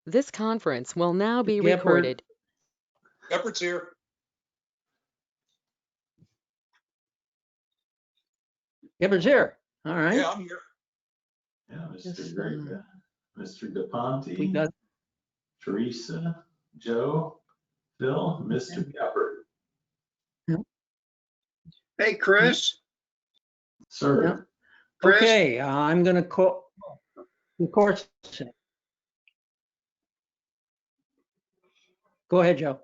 This conference will now be Gephardt. recorded. Gepphardt's here. Gepphardt's here. All right. Yeah, I'm here. Yeah, Yes, Mr. Greg, Mr. We DePonte, got, Teresa, Joe, Phil, Mr. Gephardt. Hey, Chris. Sir, Yeah. Chris? okay, I'm gonna call, of course. Go ahead, Joe.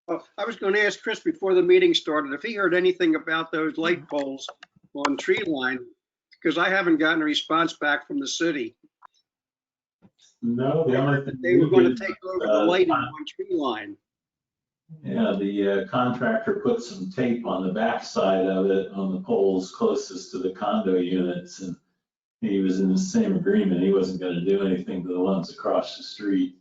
Oh, I was going to ask Chris before the meeting started if he heard anything about those light poles on tree line, because I haven't gotten a response back from the city. no, the only thing They were going to we did, take over the lighting on tree line. yeah, the contractor put some tape on the backside of it on the poles closest to the condo units, and he was in the same agreement. He wasn't gonna do anything to the ones across the street.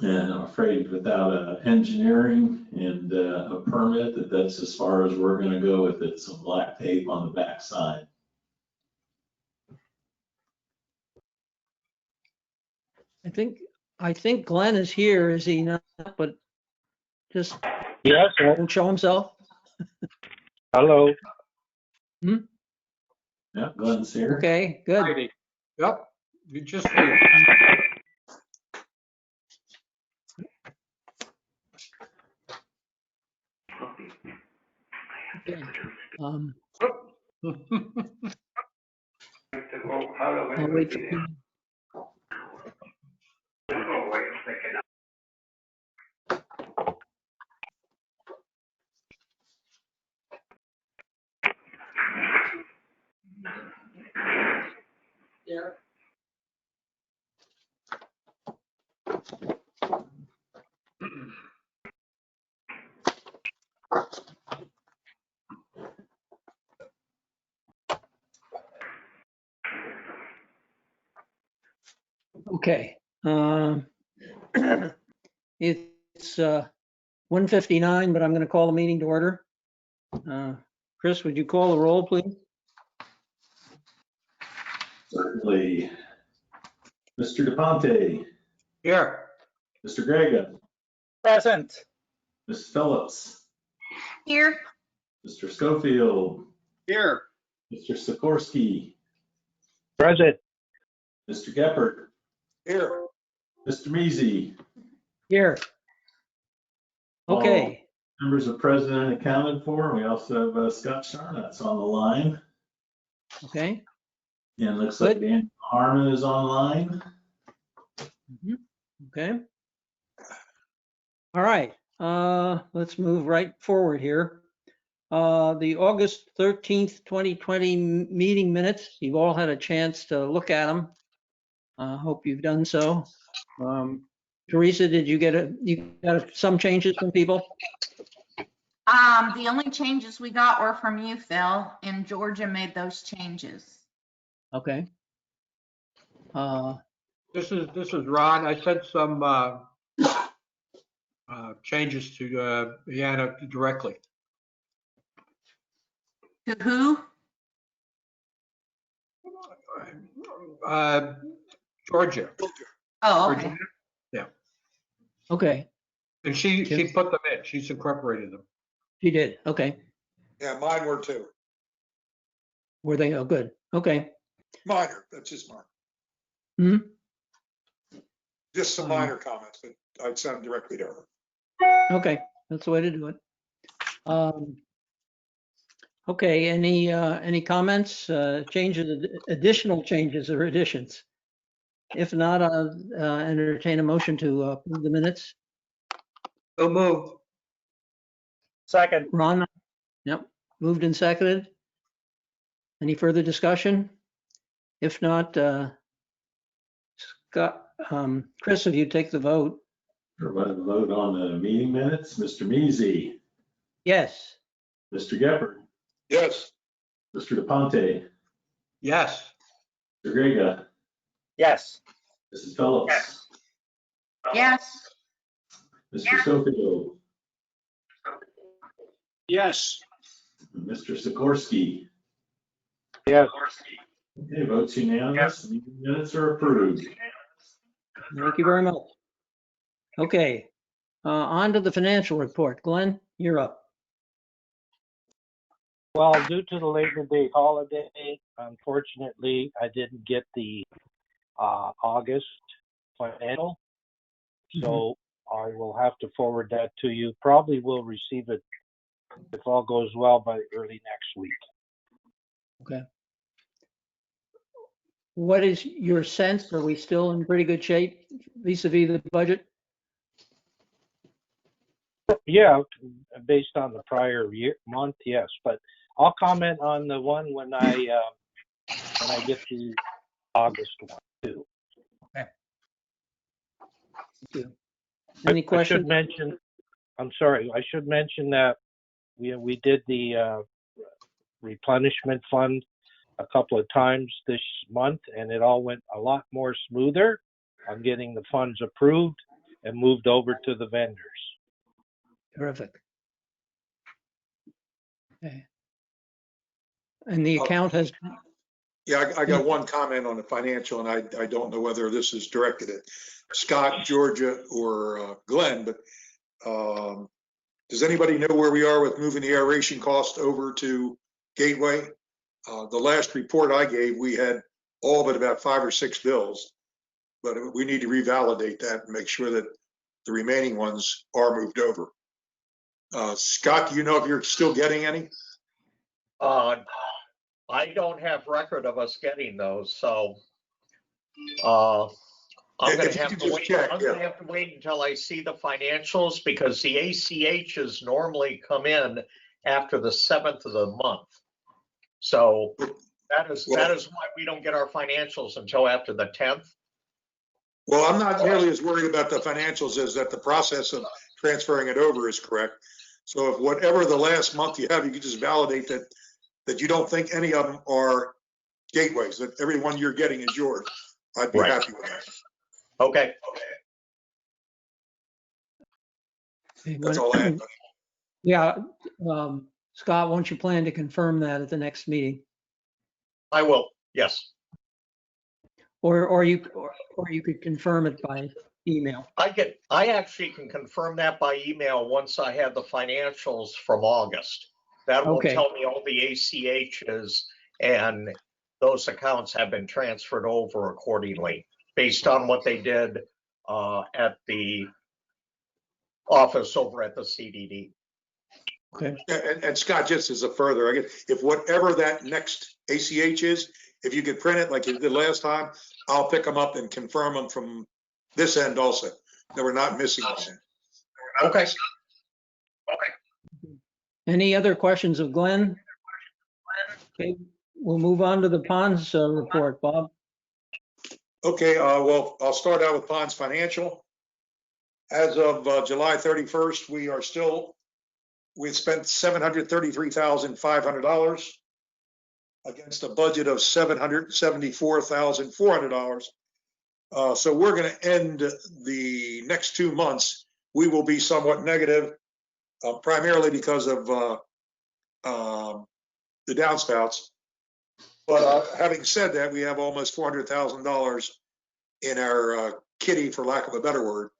And I'm afraid without engineering and a permit, that's as far as we're gonna go with it, some black tape on the backside. I think Glenn is here, is he not? But just Yes, sir. won't show himself. Hello. Yeah, Glenn's here. Okay, good. Heidi. Yep, you just here. Okay. I'll wait for you. Yeah. Okay. It's 1:59, but I'm going to call the meeting to order. Chris, would you call the roll, please? Certainly. Mr. DePonte, Here. Mr. Grega, Present. Ms. Phillips, Here. Mr. Schofield, Here. Mr. Sikorsky, Present. Mr. Gephardt, Here. Mr. Measy. Here. Okay. Members of President accounted for. We also have Scott Charnot's on the line. Okay. And it looks like Good. Dan Harmon is online. Okay. All right. Let's move right forward here. The August 13th, 2020 meeting minutes, you've all had a chance to look at them. Hope you've done so. Teresa, did you got some changes from people? The only changes we got were from you, Phil, and Georgia made those changes. Okay. This is Ron. I sent some changes to Deanna directly. To who? Georgia. Oh, okay. Georgia. Yeah. Okay. And she put them in. She's incorporated them. She did. Okay. Yeah, mine were too. Were they? Oh, good. Okay. Minor, that's just mine. Hmm. Just some minor comments, but I'd send them directly to her. Okay. That's the way to do it. Okay. Any comments, changes, additional changes or additions? If not, I'll entertain a motion to approve the minutes. So move. Second. Ron? Yep. Moved and seconded. Any further discussion? If not, Scott, Chris, if you take the vote. Everybody vote on the meeting minutes. Mr. Measy, Yes. Mr. Gephardt, Yes. Mr. DePonte, Yes. Mr. Grega, Yes. Mrs. Phillips, Yes. Mr. Schofield, Yes. Mr. Sikorsky, Yes. Okay, votes unanimous, meeting minutes are approved. Thank you very much. Okay, on to the financial report. Glenn, you're up. Well, due to the Labor Day holiday, unfortunately, I didn't get the August financial. So I will have to forward that to you. Probably will receive it, if all goes well, by early next week. Okay. What is your sense? Are we still in pretty good shape vis-a-vis the budget? Yeah, based on the prior month, yes. But I'll comment on the one when I get the August one too. Thank you. Any questions? I'm sorry, I should mention that we did the replenishment fund a couple of times this month, and it all went a lot more smoother. I'm getting the funds approved and moved over to the vendors. Terrific. Okay. And the account has, Yeah, I got one comment on the financial, and I don't know whether this is directed at Scott, Georgia, or Glenn, but does anybody know where we are with moving the aeration cost over to Gateway? The last report I gave, we had all but about 5 or 6 bills, but we need to revalidate that and make sure that the remaining ones are moved over. Scott, do you know if you're still getting any? I don't have record of us getting those, so I'm gonna If you have could to just wait. check, I'm yeah. gonna have to wait until I see the financials, because the ACHs normally come in after the 7th of the month. So that is why we don't get our financials until after the 10th. Well, I'm not nearly as worried about the financials as that the process of transferring it over is correct. So if whatever the last month you have, you can just validate that you don't think any of them are gateways, that every one you're getting is yours. I'd be Right. happy with that. Okay. That's all I had. yeah, Scott, won't you plan to confirm that at the next meeting? I will. Yes. Or you could confirm it by email. I actually can confirm that by email once I have the financials from August. That will Okay. tell me all the ACHs, and those accounts have been transferred over accordingly based on what they did at the office over at the CDD. Okay. And Scott, just as a further, I guess, if whatever that next ACH is, if you could print it like you did last time, I'll pick them up and confirm them from this end also, that we're not missing one. Okay. Any other questions of Glenn? Okay, we'll move on to the ponds report, Bob. Okay, well, I'll start out with Ponds Financial. As of July 31st, we've spent $733,500 against a budget of $774,400. So we're going to end the next 2 months. We will be somewhat negative, primarily because of the downspouts. But having said that, we have almost $400,000 in our kitty, for lack of a better word,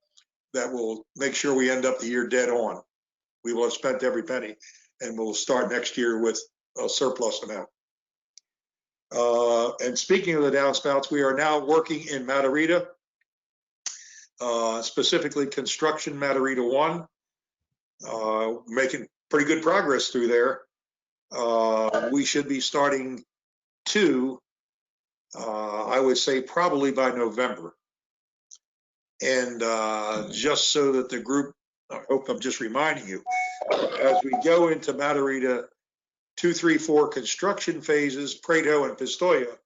that will make sure we end up the year dead on. We will have spent every penny, and we'll start next year with a surplus amount. And speaking of the downspouts, we are now working in Matarita, specifically construction Matarita 1, making pretty good progress through there. We should be starting 2, I would say probably by November. And just so that the group, I hope I'm just reminding you, as we go into Matarita 2, 3, 4 construction phases, Prado and Pistoia,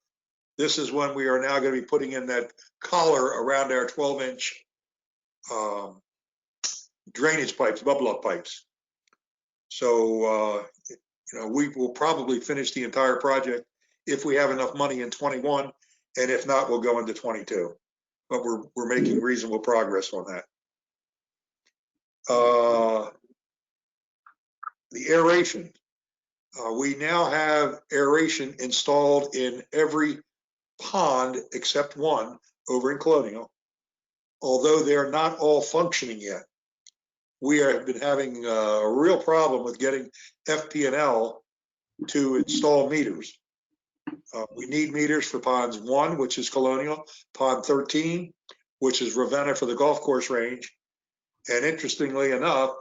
this is when we are now going to be putting in that collar around our 12-inch drainage pipes, bubble up pipes. So, we will probably finish the entire project if we have enough money in 21, and if not, we'll go into 22. But we're making reasonable progress on that. The aeration. We now have aeration installed in every pond except one over in Colonial, although they're not all functioning yet. We have been having a real problem with getting FP&L to install meters. We need meters for ponds 1, which is Colonial, pond 13, which is Ravenna for the golf course range, and interestingly enough,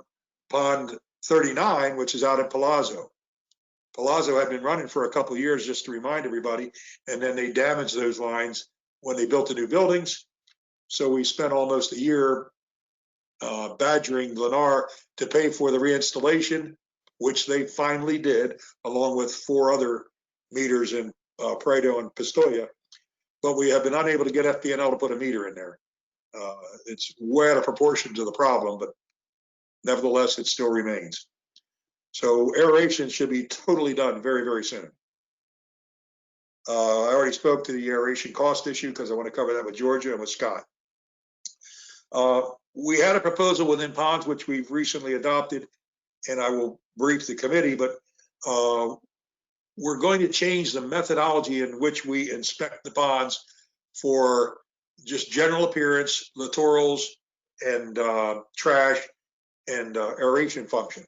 pond 39, which is out in Palazzo. Palazzo had been running for a couple of years, just to remind everybody, and then they damaged those lines when they built the new buildings. So we spent almost a year badgering Lennar to pay for the reinstallation, which they finally did, along with 4 other meters in Prado and Pistoia. But we have been unable to get FP&L to put a meter in there. It's way out of proportion to the problem, but nevertheless, it still remains. So aeration should be totally done very, very soon. I already spoke to the aeration cost issue because I want to cover that with Georgia and with Scott. We had a proposal within ponds, which we've recently adopted, and I will brief the committee, but we're going to change the methodology in which we inspect the ponds for just general appearance, littorals, and trash, and aeration function.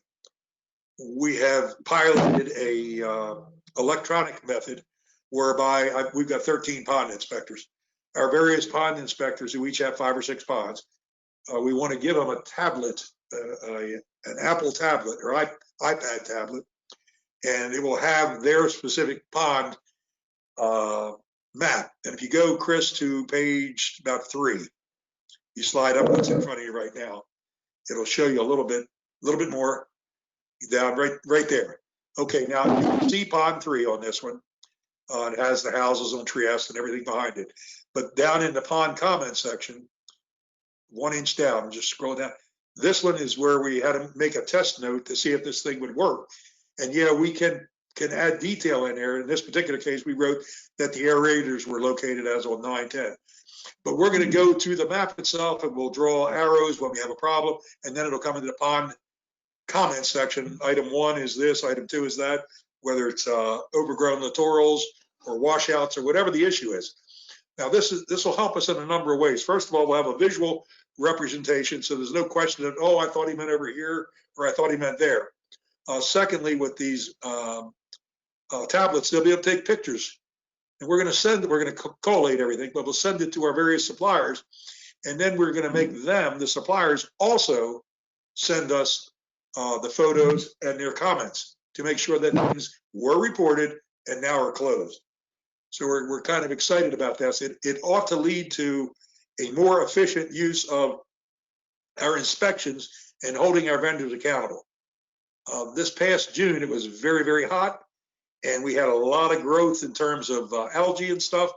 We have piloted a electronic method whereby we've got 13 pond inspectors. Our various pond inspectors, who each have 5 or 6 ponds, we want to give them a tablet, an Apple tablet or iPad tablet, and it will have their specific pond map. And if you go, Chris, to page about 3, you slide up what's in front of you right now, it'll show you a little bit more down right there. Okay, now you can see pond 3 on this one. It has the houses on Trieste and everything behind it. But down in the pond comment section, 1 inch down, just scroll down. This one is where we had to make a test note to see if this thing would work. And yeah, we can add detail in there. In this particular case, we wrote that the aerators were located as on 910. But we're going to go to the map itself and we'll draw arrows when we have a problem, and then it'll come into the pond comment section. Item 1 is this, item 2 is that, whether it's overgrown littorals or washouts or whatever the issue is. Now this will help us in a number of ways. First of all, we'll have a visual representation, so there's no question that, oh, I thought he meant over here, or I thought he meant there. Secondly, with these tablets, they'll be able to take pictures, and we're going to collate everything, but we'll send it to our various suppliers, and then we're going to make them, the suppliers, also send us the photos and their comments to make sure that things were reported and now are closed. So we're kind of excited about this. It ought to lead to a more efficient use of our inspections and holding our vendors accountable. This past June, it was very, very hot, and we had a lot of growth in terms of algae and stuff,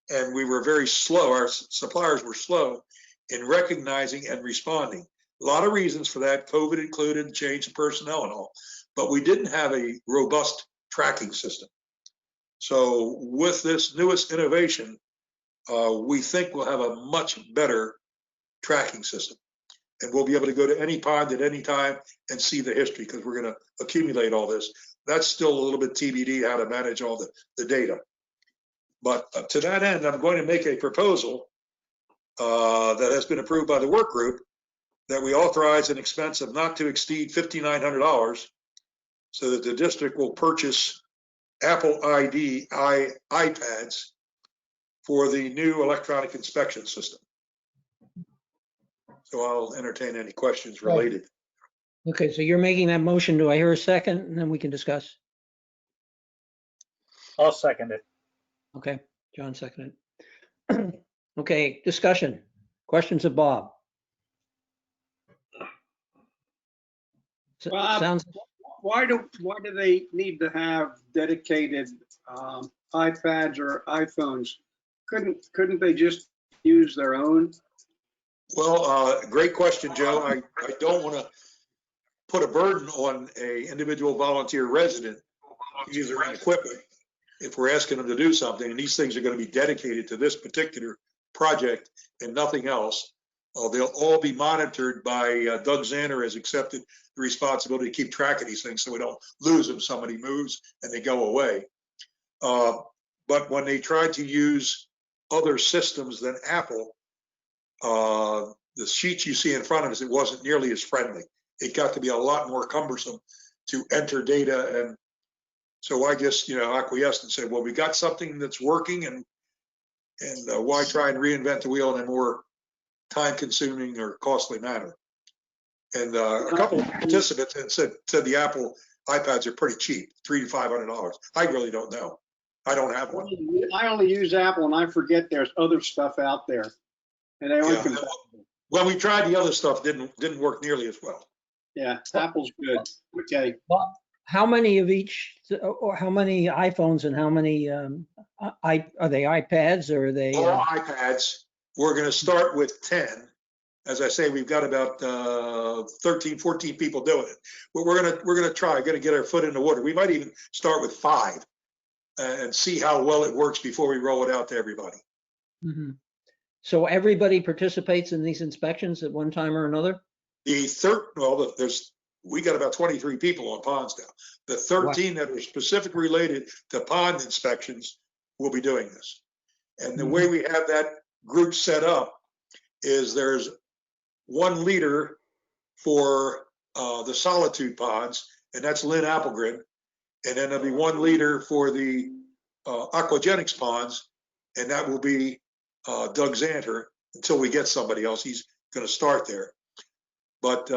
and we were very slow. Our suppliers were slow in recognizing and responding. A lot of reasons for that, COVID included, change of personnel and all, but we didn't have a robust tracking system. So with this newest innovation, we think we'll have a much better tracking system, and we'll be able to go to any pond at any time and see the history, because we're going to accumulate all this. That's still a little bit TBD how to manage all the data. But to that end, I'm going to make a proposal that has been approved by the work group, that we authorize an expense of not to exceed $5,900 so that the district will purchase Apple ID iPads for the new electronic inspection system. So I'll entertain any questions related. Okay, so you're making that motion. Do I hear a second? And then we can discuss. I'll second it. Okay, John seconded. Okay, discussion. Questions of Bob? Bob, Sounds. why do they need to have dedicated iPads or iPhones? Couldn't they just use their own? Well, great question, Joe. I don't want to put a burden on a individual volunteer resident to use their own equipment if we're asking them to do something, and these things are going to be dedicated to this particular project and nothing else. They'll all be monitored by Doug Zanner, has accepted the responsibility to keep track of these things so we don't lose them. Somebody moves and they go away. But when they tried to use other systems than Apple, the sheets you see in front of us, it wasn't nearly as friendly. It got to be a lot more cumbersome to enter data. And so I just, acquiesced and said, well, we got something that's working, and why try and reinvent the wheel in a more time-consuming or costly manner? And a couple of participants had said the Apple iPads are pretty cheap, $300 to $500. I really don't know. I don't have one. I only use Apple, and I forget there's other stuff out there, and they aren't Yeah. compatible. When we tried the other stuff, didn't work nearly as well. Yeah, Apple's good. Okay. Well, how many of each, or how many iPhones and how many, are they iPads or are they? All iPads. We're going to start with 10. As I say, we've got about 13, 14 people doing it. But we're going to try. Going to get our foot in the water. We might even start with 5 and see how well it works before we roll it out to everybody. Mhm. So everybody participates in these inspections at one time or another? We got about 23 people on ponds now. The 13 that are specifically related to pond inspections will be doing this. And the way we have that group set up is there's one leader for the solitude ponds, and that's Lynn Applegren. And then there'll be one leader for the aquagenics ponds, and that will be Doug Zanter until we get somebody else. He's going to start there. But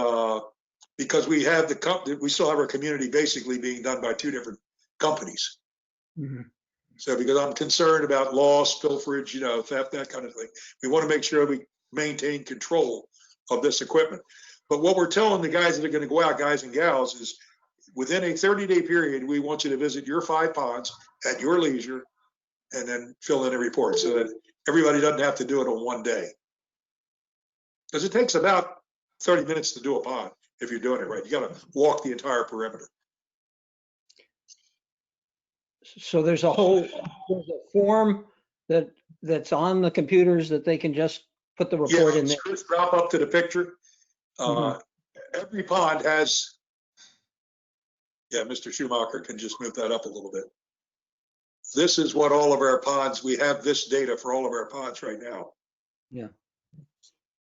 because we have we still have our community basically being done by 2 different companies. Mm-hmm. So because I'm concerned about loss, pilferage, theft, that kind of thing, we want to make sure we maintain control of this equipment. But what we're telling the guys that are going to go out, guys and gals, is within a 30-day period, we want you to visit your 5 ponds at your leisure and then fill in a report so that everybody doesn't have to do it on one day. Because it takes about 30 minutes to do a pond if you're doing it right. You got to walk the entire perimeter. So there's a form that's on the computers that they can just put the report in there. Just drop up to the picture. Every pond has, Mr. Schumacher can just move that up a little bit. This is what all of our ponds, we have this data for all of our ponds right now. Yeah.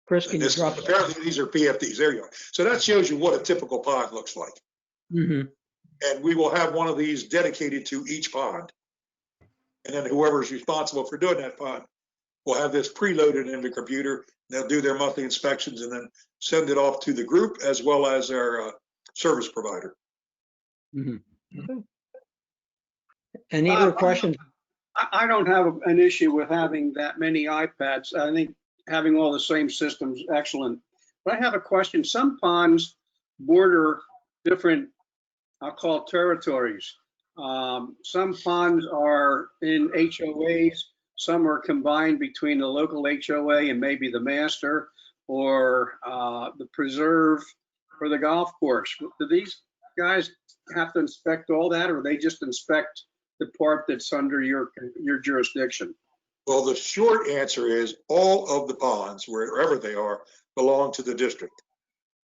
Chris, can you drop? Apparently these are PFDs, there you are. So that shows you what a typical pond looks like. Mm-hmm. And we will have one of these dedicated to each pond. And then whoever's responsible for doing that pond will have this preloaded in the computer. They'll do their monthly inspections and then send it off to the group as well as our service provider. Mm-hmm. Okay. Any other questions? I don't have an issue with having that many iPads. I think having all the same systems, excellent. But I have a question. Some ponds border different, I'll call it territories. Some ponds are in HOAs. Some are combined between the local HOA and maybe the master or the preserve or the golf course. Do these guys have to inspect all that, or they just inspect the part that's under your jurisdiction? Well, the short answer is all of the ponds, wherever they are, belong to the district.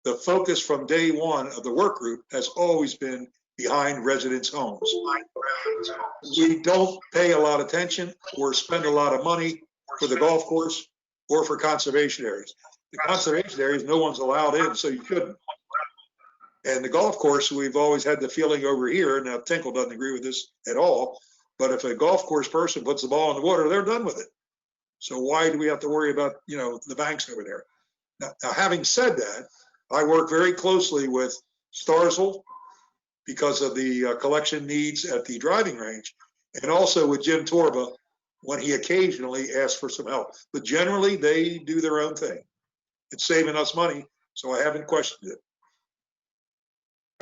The focus from day one of the work group has always been behind residents' homes. We don't pay a lot of attention or spend a lot of money for the golf course or for conservation areas. The conservation areas, no one's allowed in, so you couldn't. And the golf course, we've always had the feeling over here, now Tinkle doesn't agree with this at all, but if a golf course person puts the ball in the water, they're done with it. So why do we have to worry about, the banks over there? Now, having said that, I work very closely with Starzl because of the collection needs at the driving range, and also with Jim Torba when he occasionally asks for some help. But generally, they do their own thing. It's saving us money, so I haven't questioned it.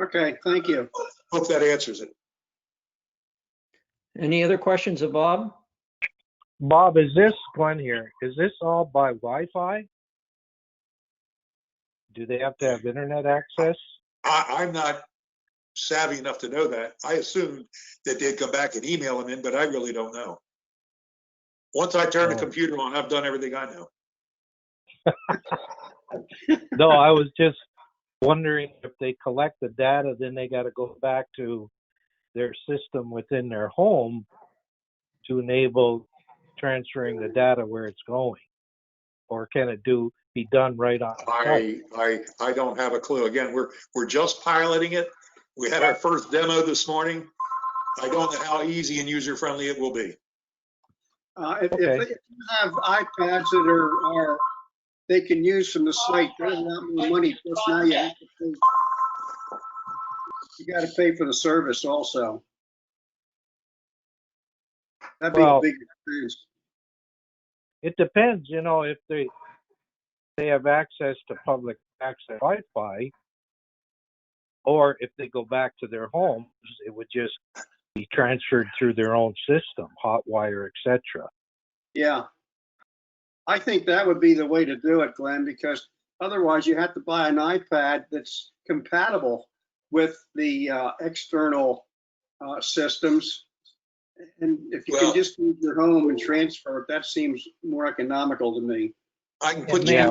Okay, thank you. Hope that answers it. Any other questions of Bob? Bob, is this Glenn here? Is this all by Wi-Fi? Do they have to have internet access? I'm not savvy enough to know that. I assumed that they'd come back and email them in, but I really don't know. Once I turn the computer on, I've done everything I know. No, I was just wondering if they collect the data, then they got to go back to their system within their home to enable transferring the data where it's going, or can it be done right on site? I don't have a clue. Again, we're just piloting it. We had our first demo this morning. I don't know how easy and user friendly it will be. If Okay. you have iPads that are they can use from the site, there's a lot more money. Plus now you got to pay for the service also. That'd be Well, a big expense. it depends, if they have access to public access Wi-Fi, or if they go back to their homes, it would just be transferred through their own system, hot wire, etc. Yeah. I think that would be the way to do it, Glenn, because otherwise you have to buy an iPad that's compatible with the external systems. And if you Well- can just use your home and transfer it, that seems more economical to me. I can Yeah.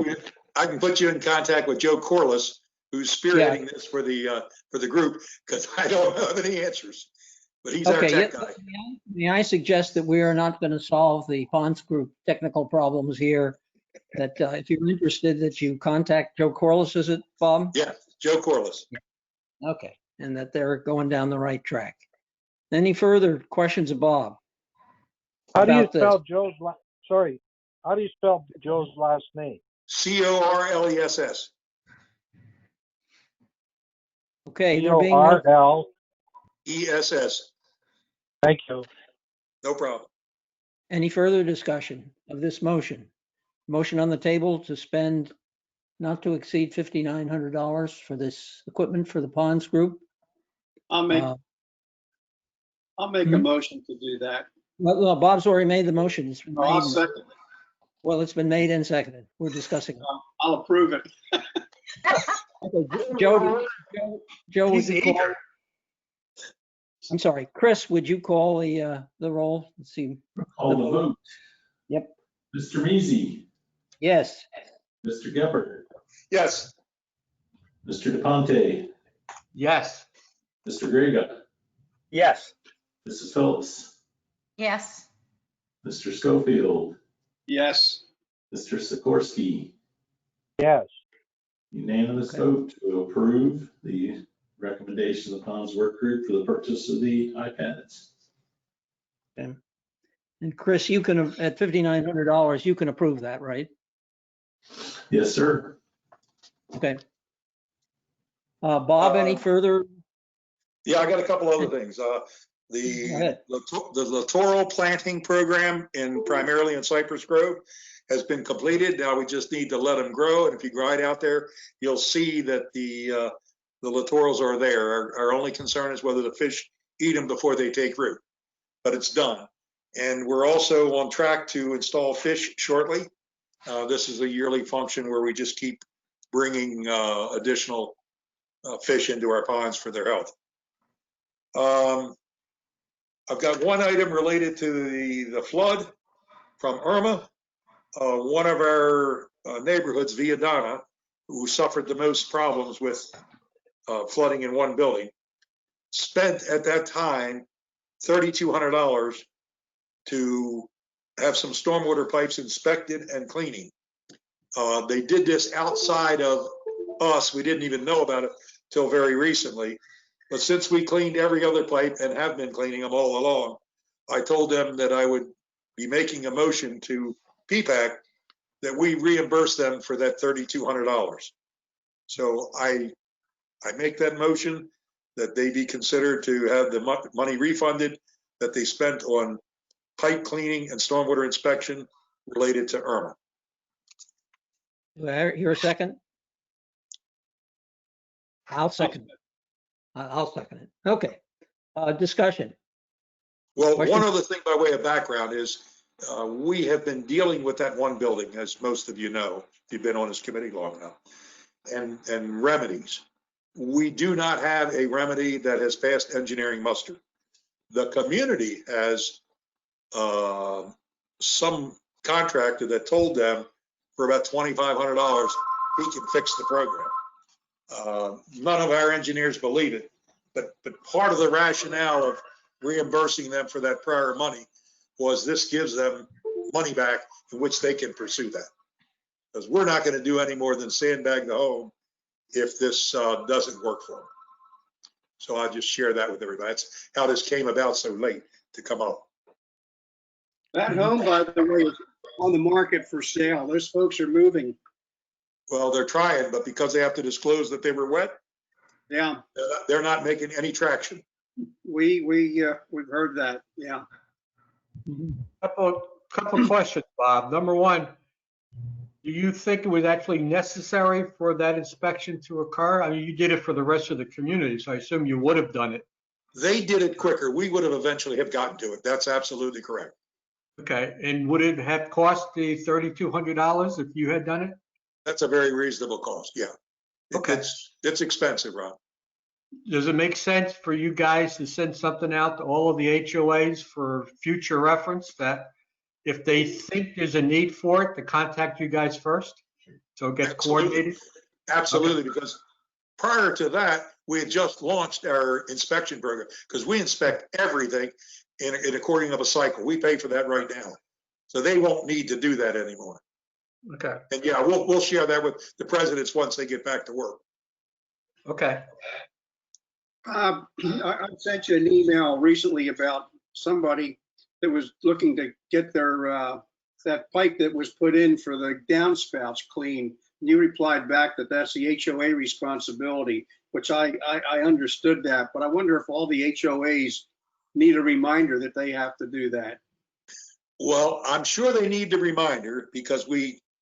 put you in contact with Joe Corliss, who's spearheading this for the group, because I don't have any answers. But he's our Okay, tech yeah, guy. may I suggest that we are not going to solve the Ponds Group technical problems here? That if you're interested, that you contact Joe Corliss, is it, Bob? Yeah, Joe Corliss. Okay, and that they're going down the right track. Any further questions of Bob? How do you About this? spell how do you spell Joe's last name? Corless. Okay, there being no, C-O-R-L. ESS. Thank you. No problem. any further discussion of this motion? Motion on the table to spend not to exceed $5,900 for this equipment for the Ponds Group. I'll make Uh, a motion to do that. Well, Bob's already made the motion. It's been Oh, I'll made. second it. Well, it's been made and seconded. We're discussing. I'll approve it. Okay, Joe, would He's you call? eager. I'm sorry, Chris, would you call the roll? Let's see. Call the vote. Yep. Mr. Measy, Yes. Mr. Gephardt, Yes. Mr. DePonte, Yes. Mr. Grega, Yes. Mrs. Phillips, Yes. Mr. Schofield, Yes. Mr. Sikorsky. Yes. Unanimous Okay. vote to approve the recommendation of the Ponds Work Group for the purchase of the iPads. And Chris, you can, at $5,900, you can approve that, right? Yes, sir. Okay. Bob, any further? Yeah, I got a couple other things. Go ahead. The littoral planting program primarily in Cypress Grove has been completed. Now we just need to let them grow. And if you ride out there, you'll see that the littorals are there. Our only concern is whether the fish eat them before they take root, but it's done. And we're also on track to install fish shortly. This is a yearly function where we just keep bringing additional fish into our ponds for their health. I've got one item related to the flood from Irma. One of our neighborhoods, Viadana, who suffered the most problems with flooding in one building, spent at that time $3,200 to have some stormwater pipes inspected and cleaning. They did this outside of us. We didn't even know about it till very recently. But since we cleaned every other pipe and have been cleaning them all along, I told them that I would be making a motion to PPAC that we reimburse them for that $3,200. So I make that motion that they be considered to have the money refunded that they spent on pipe cleaning and stormwater inspection related to Irma. Do I hear a second? I'll second it. I'll second it. Okay. Discussion. Well, Question? one other thing by way of background is we have been dealing with that one building, as most of you know, if you've been on this committee long enough, and remedies. We do not have a remedy that has passed engineering muster. The community has some contractor that told them for about $2,500 he can fix the program. None of our engineers believe it, but part of the rationale of reimbursing them for that prior money was this gives them money back in which they can pursue that. Because we're not going to do any more than sandbag the home if this doesn't work for them. So I'll just share that with everybody. That's how this came about so late to come up. That home, by the way, is on the market for sale. Those folks are moving. Well, they're trying, but because they have to disclose that they were wet, Yeah, they're not making any traction. we've heard that. Yeah. Couple questions, Bob. Number one, do you think it was actually necessary for that inspection to occur? I mean, you did it for the rest of the community, so I assume you would have done it. They did it quicker. We would have eventually have gotten to it. That's absolutely correct. Okay, and would it have cost the $3,200 if you had done it? That's a very reasonable cost. Yeah. Okay. It's expensive, Ron. Does it make sense for you guys to send something out to all of the HOAs for future reference that if they think there's a need for it, to contact you guys first? So it gets coordinated? Absolutely, Okay. because prior to that, we had just launched our inspection program because we inspect everything in according of a cycle. We pay for that right now. So they won't need to do that anymore. Okay, And yeah, we'll share that with the presidents once they get back to work. okay. I sent you an email recently about somebody that was looking to get their, that pipe that was put in for the downspouts clean. You replied back that that's the HOA responsibility, which I understood that, but I wonder if all the HOAs need a reminder that they have to do that. Well, I'm sure they need the reminder because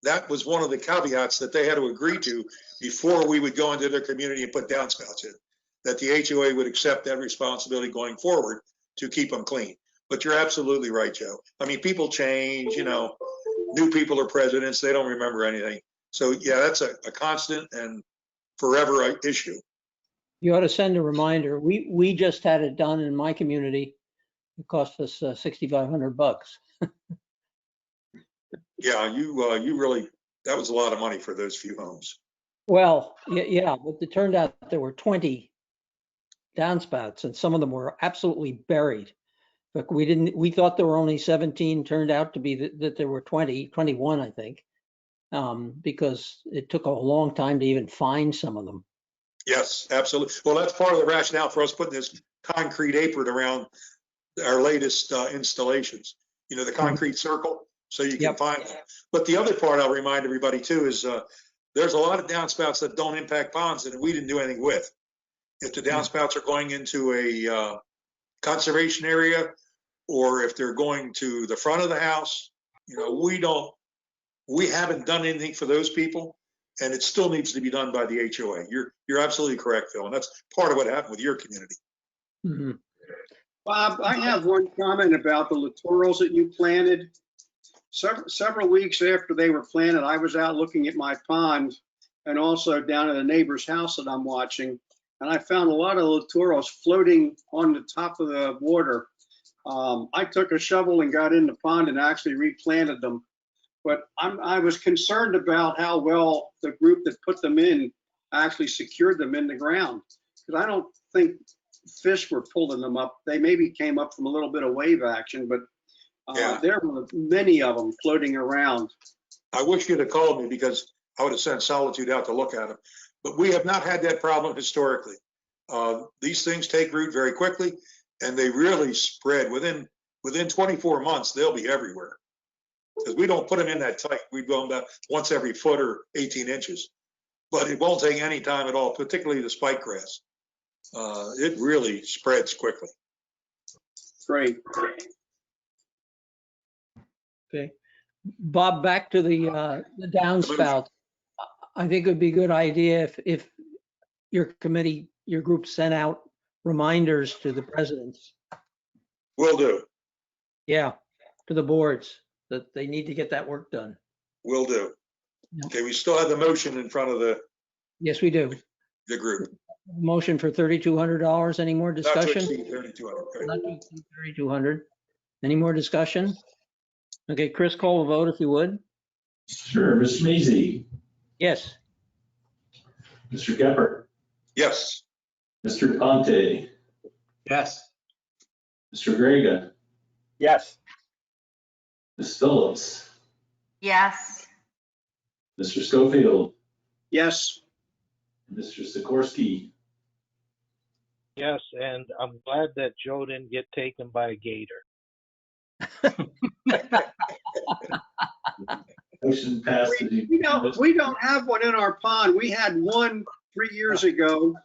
that was one of the caveats that they had to agree to before we would go into their community and put downspouts in, that the HOA would accept that responsibility going forward to keep them clean. But you're absolutely right, Joe. I mean, people change, new people are presidents, they don't remember anything. So yeah, that's a constant and forever issue. You ought to send a reminder. We just had it done in my community. It cost us $6,500. Yeah, you really, that was a lot of money for those few homes. Well, yeah, but it turned out there were 20 downspouts and some of them were absolutely buried. But we thought there were only 17, turned out to be that there were 21, I think, because it took a long time to even find some of them. Yes, absolutely. Well, that's part of the rationale for us putting this concrete apron around our latest installations. The concrete circle, so you can find them. But the other part I'll remind everybody too is there's a lot of downspouts that don't impact ponds that we didn't do anything with. If the downspouts are going into a conservation area, or if they're going to the front of the house, we haven't done anything for those people, and it still needs to be done by the HOA. You're absolutely correct, Phil, and that's part of what happened with your community. Mm-hmm. Bob, I have one comment about the littorals that you planted. Several weeks after they were planted, I was out looking at my pond and also down at a neighbor's house that I'm watching, and I found a lot of littorals floating on the top of the water. I took a shovel and got in the pond and actually replanted them. But I was concerned about how well the group that put them in actually secured them in the ground. Because I don't think fish were pulling them up. They maybe came up from a little bit of wave action, but there were many of them floating around. I wish you'd have called me because I would have sent Solitude out to look at them. But we have not had that problem historically. These things take root very quickly, and they really spread. Within 24 months, they'll be everywhere. Because we don't put them in that tight. We go about once every foot or 18 inches. But it won't take any time at all, particularly the spike grass. It really spreads quickly. Great. Okay. Bob, back to the downspout. I think it would be a good idea if your committee, your group sent out reminders to the presidents. Will do. Yeah, to the boards that they need to get that work done. Will do. Yep. Okay, we still have the motion in front of the Yes, we do. group. Motion for $3,200. Any more discussion? Not to exceed 3,200. Okay. Not to exceed 3,200. Any more discussion? Okay, Chris, call a vote if you would. Sure, Ms. Measy, Yes. Mr. Gepper, Yes. Mr. Conte, Yes. Mr. Grega, Yes. Ms. Phillips, Yes. Mr. Schofield, Yes, Mr. Sikorsky. Yes, and I'm glad that Joe didn't get taken by a gator. Motion passed. we don't have one in our pond. We had one 3 years ago,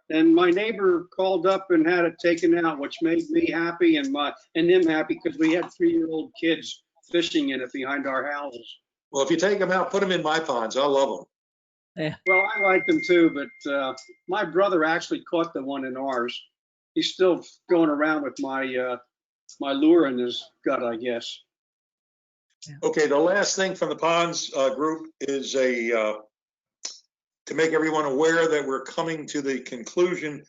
and my neighbor called up and had it taken out, which made me happy and him happy because we had 3-year-old kids fishing in it behind our houses. Well, if you take them out, put them in my ponds. I love them. Well, I like them too, but my brother actually caught the one in ours. He's still going around with my my lure in his gut, I guess. Okay, the last thing from the ponds group is to make everyone aware that we're coming to the conclusion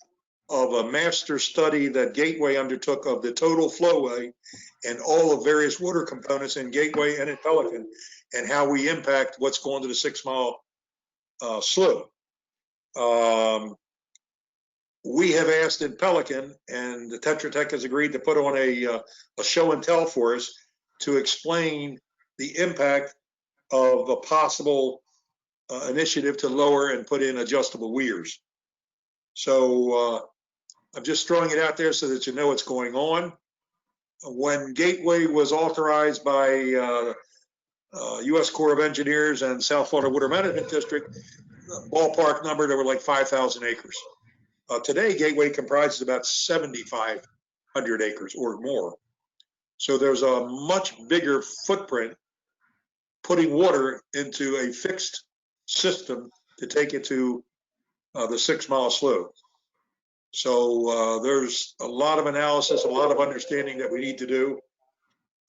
of a master study that Gateway undertook of the total flowway and all the various water components in Gateway and in Pelican, and how we impact what's going to the 6 Mile slough. We have asked in Pelican, and the Tetra Tech has agreed to put on a show and tell for us to explain the impact of a possible initiative to lower and put in adjustable weirs. So I'm just throwing it out there so that you know what's going on. When Gateway was authorized by U.S. Corps of Engineers and South Florida Water Management District, ballpark number, there were like 5,000 acres. Today, Gateway comprises about 7,500 acres or more. So there's a much bigger footprint putting water into a fixed system to take it to the 6 Mile slough. So there's a lot of analysis, a lot of understanding that we need to do.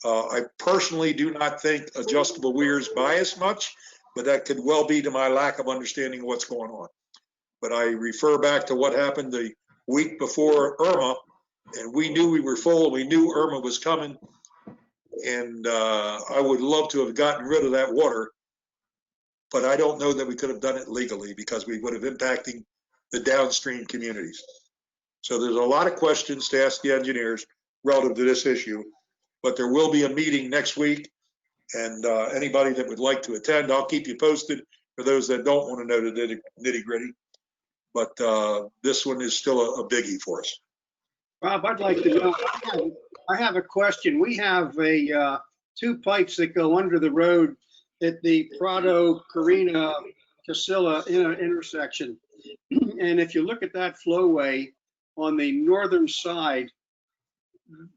I personally do not think adjustable weirs buy as much, but that could well be to my lack of understanding what's going on. But I refer back to what happened the week before Irma, and we knew we were full. We knew Irma was coming, and I would love to have gotten rid of that water, but I don't know that we could have done it legally because we would have impacted the downstream communities. So there's a lot of questions to ask the engineers relative to this issue, but there will be a meeting next week, and anybody that would like to attend, I'll keep you posted for those that don't want to know the nitty gritty. But this one is still a biggie for us. Rob, I'd like to know, I have a question. We have two pipes that go under the road at the Prado, Carina, Casilla intersection. And if you look at that flowway on the northern side,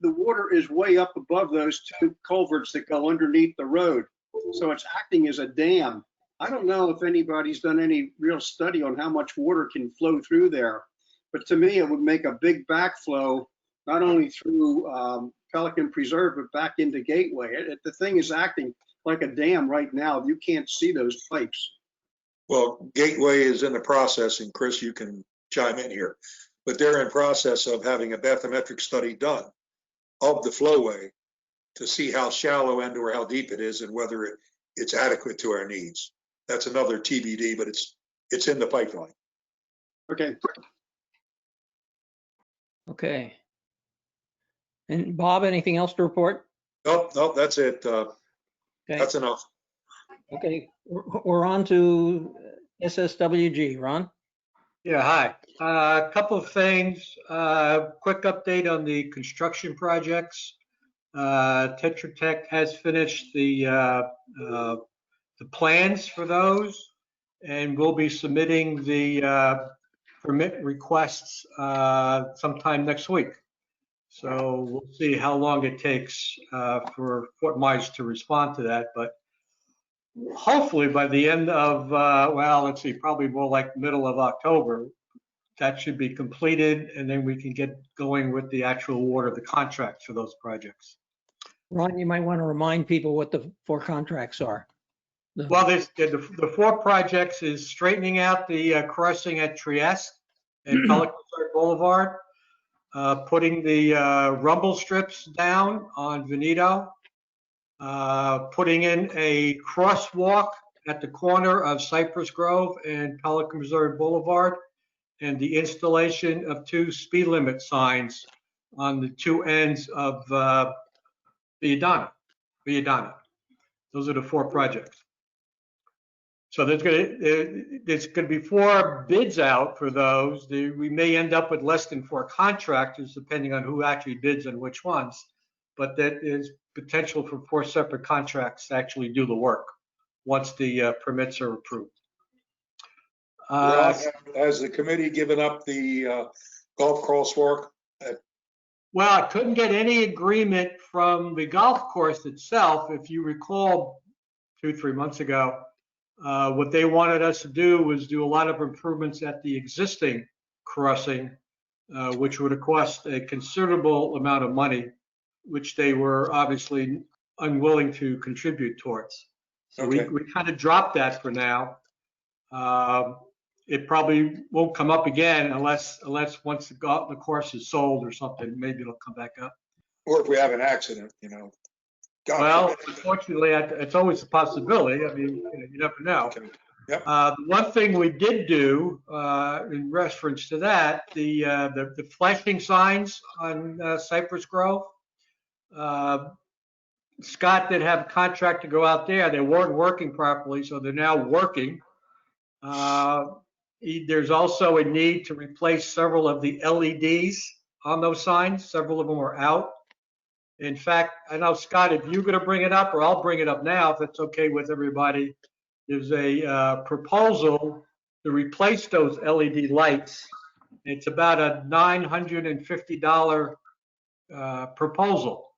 the water is way up above those two culverts that go underneath the road. So it's acting as a dam. I don't know if anybody's done any real study on how much water can flow through there, but to me, it would make a big backflow, not only through Pelican Preserve, but back into Gateway. The thing is acting like a dam right now. You can't see those pipes. Well, Gateway is in the process, and Chris, you can chime in here, but they're in process of having a bathymetric study done of the flowway to see how shallow and or how deep it is and whether it's adequate to our needs. That's another TBD, but it's in the pipeline. Okay. Okay. And Bob, anything else to report? Nope, that's it. Okay. That's enough. Okay, we're on to SSWG. Ron? Yeah, hi. A couple of things. Quick update on the construction projects. Tetra Tech has finished the plans for those, and we'll be submitting the permit requests sometime next week. So we'll see how long it takes for Fort Myers to respond to that, but hopefully by the end of, well, let's see, probably more like middle of October, that should be completed, and then we can get going with the actual award of the contracts for those projects. Ron, you might want to remind people what the 4 contracts are. Well, the 4 projects is straightening out the crossing at Trieste and Pelican Boulevard, putting the rumble strips down on Veneto, putting in a crosswalk at the corner of Cypress Grove and Pelican Missouri Boulevard, and the installation of 2 speed limit signs on the 2 ends of Viadana. Those are the 4 projects. So there's going to be 4 bids out for those. We may end up with less than 4 contractors, depending on who actually bids and which ones. But that is potential for 4 separate contracts to actually do the work once the permits are approved. Ron, has the committee given up the golf course work? Well, I couldn't get any agreement from the golf course itself. If you recall, 2-3 months ago, what they wanted us to do was do a lot of improvements at the existing crossing, which would have cost a considerable amount of money, which they were obviously unwilling to contribute towards. So Okay. we kind of dropped that for now. It probably won't come up again unless once the course is sold or something, maybe it'll come back up. Or if we have an accident, you know. God Well, forbid. unfortunately, it's always a possibility. I mean, you never know. Okay. Yep. The one thing we did do in reference to that, the flashing signs on Cypress Grove, Scott did have a contract to go out there. They weren't working properly, so they're now working. There's also a need to replace several of the LEDs on those signs. Several of them are out. In fact, I know, Scott, if you're going to bring it up, or I'll bring it up now, if it's okay with everybody, there's a proposal to replace those LED lights. It's about a $950 proposal.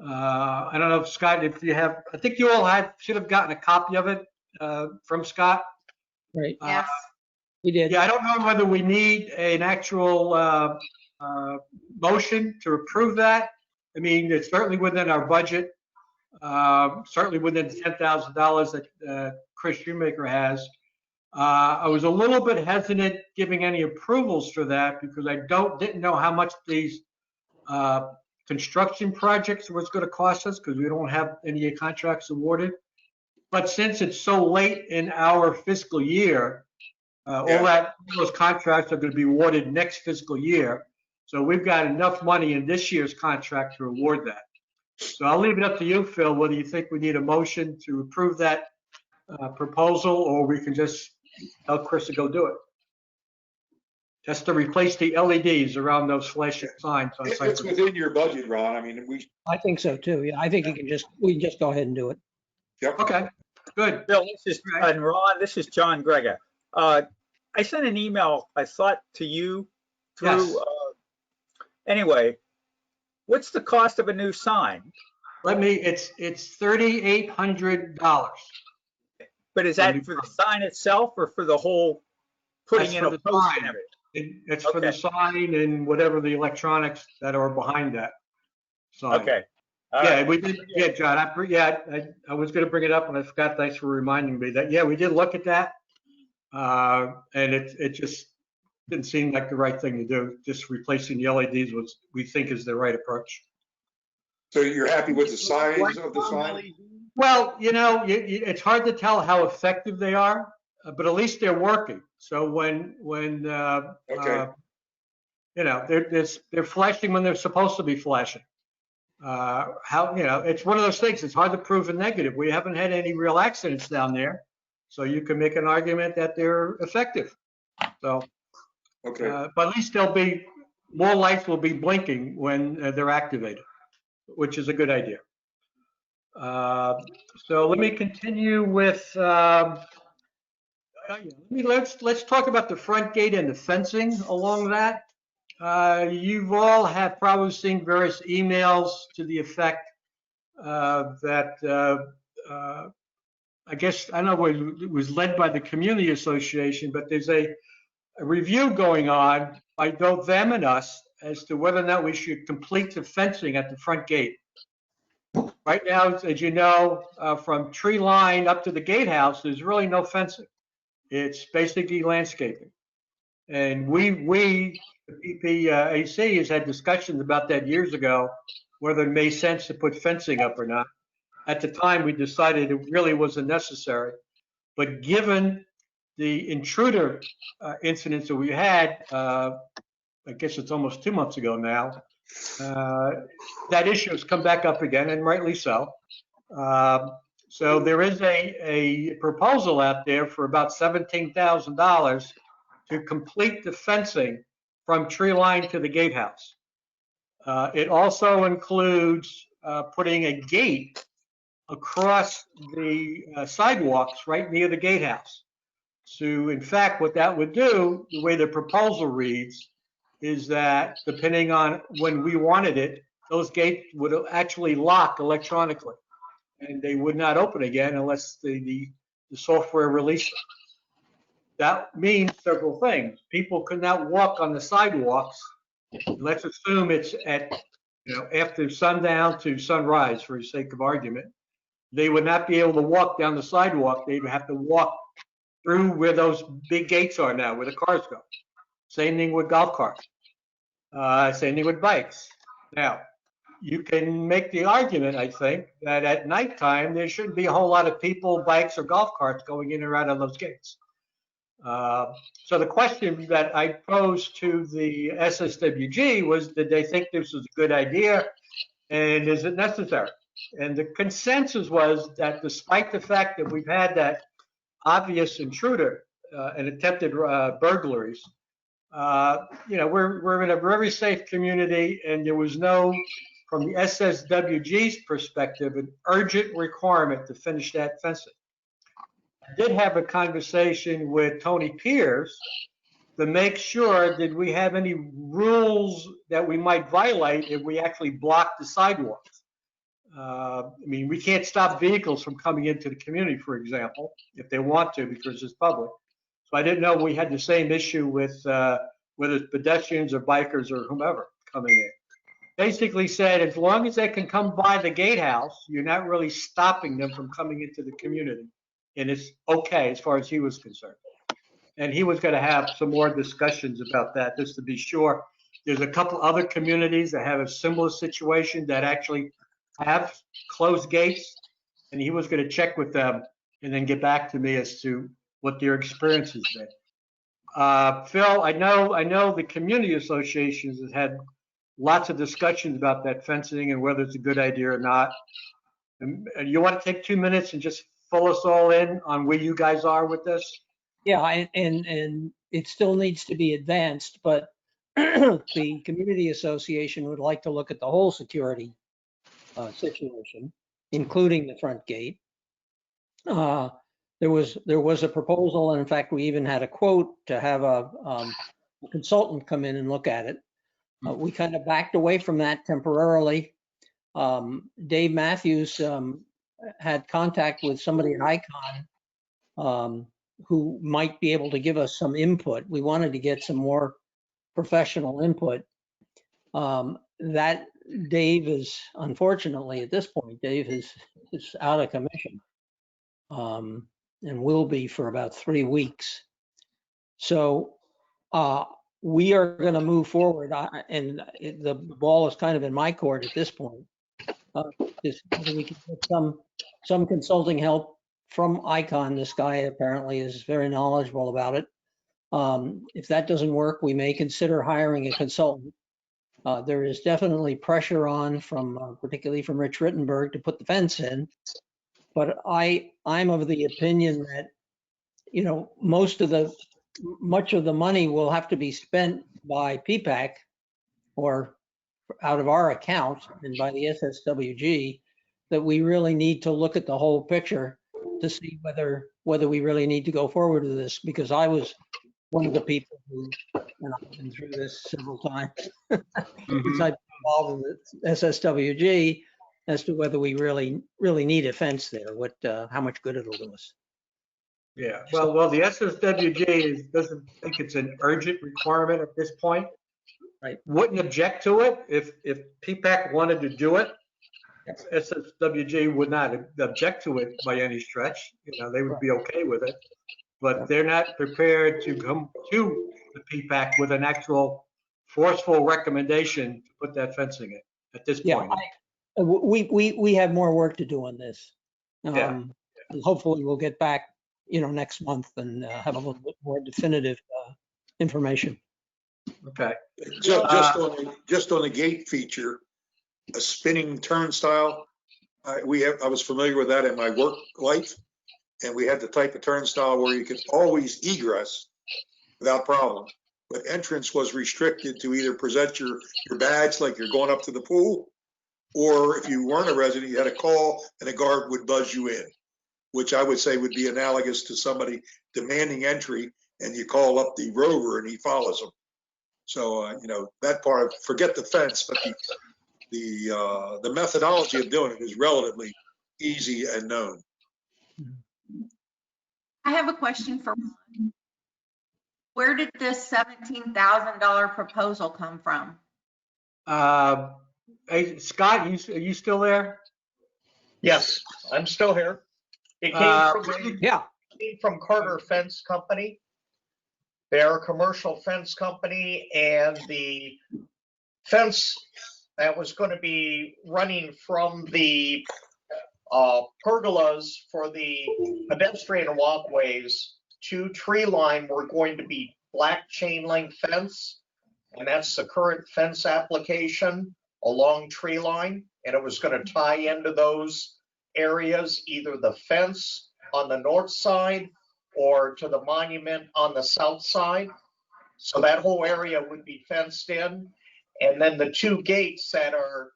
I don't know if Scott, if you have, I think you all should have gotten a copy of it from Scott. Right. Yes. We did. Yeah, I don't know whether we need an actual motion to approve that. I mean, it's certainly within our budget, certainly within the $10,000 that Chris Shoemaker has. I was a little bit hesitant giving any approvals for that because I didn't know how much these construction projects was going to cost us because we don't have any contracts awarded. But since it's so late in our fiscal year, all those contracts are going to be awarded next fiscal year. So we've got enough money in this year's contract to award that. So I'll leave it up to you, Phil, whether you think we need a motion to approve that proposal, or we can just tell Chris to go do it. Just to replace the LEDs around those flashing signs on It's Cypress. within your budget, Ron. I mean, I think so too. Yeah, I think we can just go ahead and do it. yep. Okay, good. Bill, this is, Right. and Ron, this is John Greger. I sent an email, I thought, to you through, Yes. Anyway, what's the cost of a new sign? It's $3,800. But is A new that for the sign itself or for the whole putting That's in for a the post sign. and everything? It's for the Okay. sign and whatever the electronics that are behind that sign. Okay. All Yeah, right. we did. Yeah, John, I was going to bring it up and I forgot. Thanks for reminding me that. Yeah, we did look at that. And it just didn't seem like the right thing to do. Just replacing the LEDs we think is the right approach. So you're happy with the size of the sign? Well, it's hard to tell how effective they are, but at least they're working. So when Okay. they're flashing when they're supposed to be flashing. It's one of those things. It's hard to prove a negative. We haven't had any real accidents down there, so you can make an argument that they're effective. So, Okay. but at least more lights will be blinking when they're activated, which is a good idea. So let me continue with. Let's talk about the front gate and the fencing along that. You've all have probably seen various emails to the effect that I guess, I don't know, it was led by the community association, but there's a review going on by both them and us as to whether or not we should complete the fencing at the front gate. Right now, as you know, from tree line up to the gatehouse, there's really no fencing. It's basically landscaping. And the PPAC has had discussions about that years ago, whether it made sense to put fencing up or not. At the time, we decided it really wasn't necessary. But given the intruder incidents that we had, I guess it's almost 2 months ago now, that issue has come back up again, and rightly so. So there is a proposal out there for about $17,000 to complete the fencing from tree line to the gatehouse. It also includes putting a gate across the sidewalks right near the gatehouse. So in fact, what that would do, the way the proposal reads, is that depending on when we wanted it, those gates would actually lock electronically, and they would not open again unless the software released them. That means several things. People could not walk on the sidewalks. Let's assume it's at, after sundown to sunrise, for the sake of argument. They would not be able to walk down the sidewalk. They would have to walk through where those big gates are now, where the cars go. Same thing with golf carts. Same thing with bikes. Now, you can make the argument, I think, that at nighttime, there shouldn't be a whole lot of people, bikes, or golf carts going in or out of those gates. So the question that I posed to the SSWG was, did they think this was a good idea, and is it necessary? And the consensus was that despite the fact that we've had that obvious intruder and attempted burglaries, we're in a very safe community, and there was no, from the SSWG's perspective, an urgent requirement to finish that fencing. I did have a conversation with Tony Pierce to make sure, did we have any rules that we might violate if we actually block the sidewalks? I mean, we can't stop vehicles from coming into the community, for example, if they want to, because it's public. So I didn't know we had the same issue with whether it's pedestrians or bikers or whomever coming in. Basically said, as long as they can come by the gatehouse, you're not really stopping them from coming into the community. And it's okay as far as he was concerned. And he was going to have some more discussions about that, just to be sure. There's a couple other communities that have a similar situation that actually have closed gates, and he was going to check with them and then get back to me as to what their experience has been. Phil, I know the community associations have had lots of discussions about that fencing and whether it's a good idea or not. And you want to take 2 minutes and just fill us all in on where you guys are with this? Yeah, and it still needs to be advanced, but the community association would like to look at the whole security situation, including the front gate. There was a proposal, and in fact, we even had a quote to have a consultant come in and look at it. We kind of backed away from that temporarily. Dave Matthews had contact with somebody at Icon who might be able to give us some input. We wanted to get some more professional input. That Dave is, unfortunately, at this point, Dave is out of commission and will be for about 3 weeks. So we are going to move forward, and the ball is kind of in my court at this point. Just whether we can get some consulting help from Icon. This guy apparently is very knowledgeable about it. If that doesn't work, we may consider hiring a consultant. There is definitely pressure on from, particularly from Rich Rittenberg, to put the fence in. But I'm of the opinion that, much of the money will have to be spent by PPAC or out of our account and by the SSWG, that we really need to look at the whole picture to see whether we really need to go forward with this, because I was one of the people who, and I've been through this several times, because I've been involved in the SSWG, as to whether we really need a fence there, how much good it'll do us. Yeah, well, the SSWG doesn't think it's an urgent requirement at this point. Right. Wouldn't object to it if PPAC wanted to do it. SSWG would not object to it by any stretch. They would be okay with it, but they're not prepared to come to the PPAC with an actual forceful recommendation to put that fencing in at this point. We have more work to do on this. Yeah. And hopefully we'll get back next month and have a little bit more definitive information. Okay. Just on the gate feature, a spinning turnstile. I was familiar with that in my work life, and we had the type of turnstile where you could always egress without problem, but entrance was restricted to either present your badge like you're going up to the pool, or if you weren't a resident, you had a call and a guard would buzz you in, which I would say would be analogous to somebody demanding entry and you call up the rover and he follows them. So, that part, forget the fence, but the methodology of doing it is relatively easy and known. I have a question for Ron. Where did this $17,000 proposal come from? Hey, Scott, are you still there? Yes, I'm still here. It came from Carter Fence Company. They're a commercial fence company, and the fence that was going to be running from the pergolas for the pedestrian walkways to tree line were going to be black chain link fence, and that's the current fence application along tree line, and it was going to tie into those areas, either the fence on the north side or to the monument on the south side. So that whole area would be fenced in. And then the two gates that are